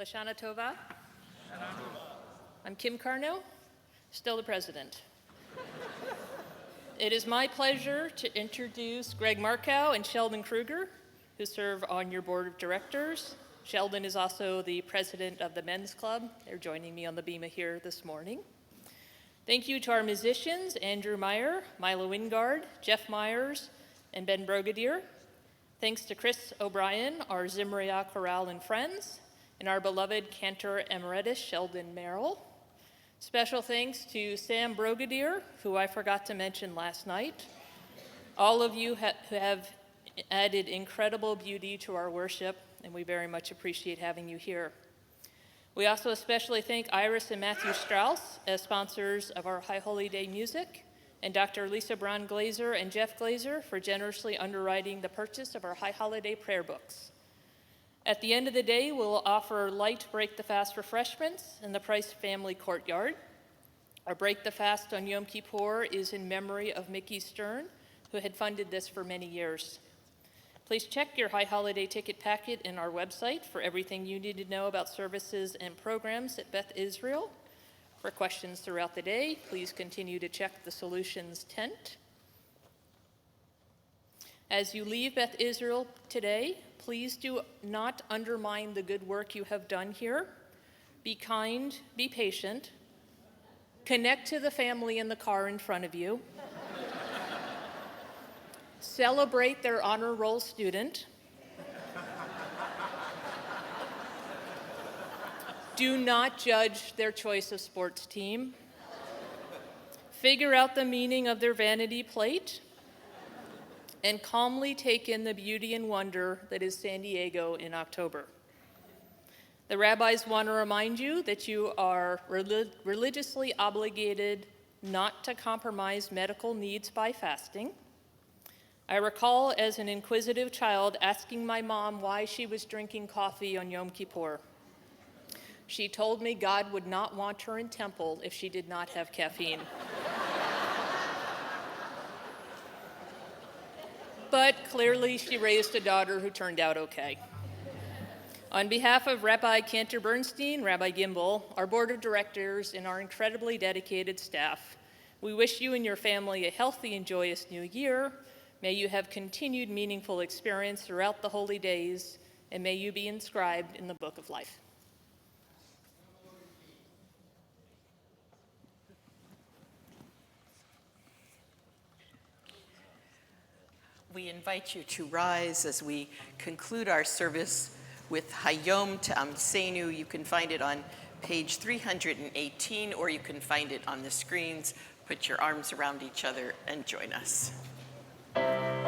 Lashana Tova. I'm Kim Carno, still the president. It is my pleasure to introduce Greg Markow and Sheldon Kruger, who serve on your board of directors. Sheldon is also the president of the men's club. They're joining me on the bema here this morning. Thank you to our musicians, Andrew Meyer, Milo Wingard, Jeff Myers, and Ben Brogadier. Thanks to Chris O'Brien, our Zimria Chorale and friends, and our beloved Cantor Emeritus Sheldon Merrill. Special thanks to Sam Brogadier, who I forgot to mention last night. All of you who have added incredible beauty to our worship, and we very much appreciate having you here. We also especially thank Iris and Matthew Strauss as sponsors of our High Holy Day music, and Dr. Lisa Braun Glazer and Jeff Glazer for generously underwriting the purchase of our High Holiday prayer books. At the end of the day, we'll offer light Break the Fast refreshments in the Price Family Courtyard. Our Break the Fast on Yom Kippur is in memory of Mickey Stern, who had funded this for many years. Please check your High Holiday ticket packet in our website for everything you need to know about services and programs at Beth Israel. For questions throughout the day, please continue to check the Solutions tent. As you leave Beth Israel today, please do not undermine the good work you have done here. Be kind, be patient, connect to the family in the car in front of you, celebrate their honor roll student, do not judge their choice of sports team, figure out the meaning of their vanity plate, and calmly take in the beauty and wonder that is San Diego in October. The rabbis want to remind you that you are religiously obligated not to compromise medical needs by fasting. I recall as an inquisitive child asking my mom why she was drinking coffee on Yom Kippur. She told me God would not want her in temple if she did not have caffeine. But clearly she raised a daughter who turned out okay. On behalf of Rabbi Cantor Bernstein, Rabbi Gimbel, our board of directors, and our incredibly dedicated staff, we wish you and your family a healthy and joyous new year. May you have continued meaningful experience throughout the holy days, and may you be inscribed in the book of life. We invite you to rise as we conclude our service with Hayom Ta'amseinu. You can find it on page 318, or you can find it on the screens. Put your arms around each other and join us. Amen.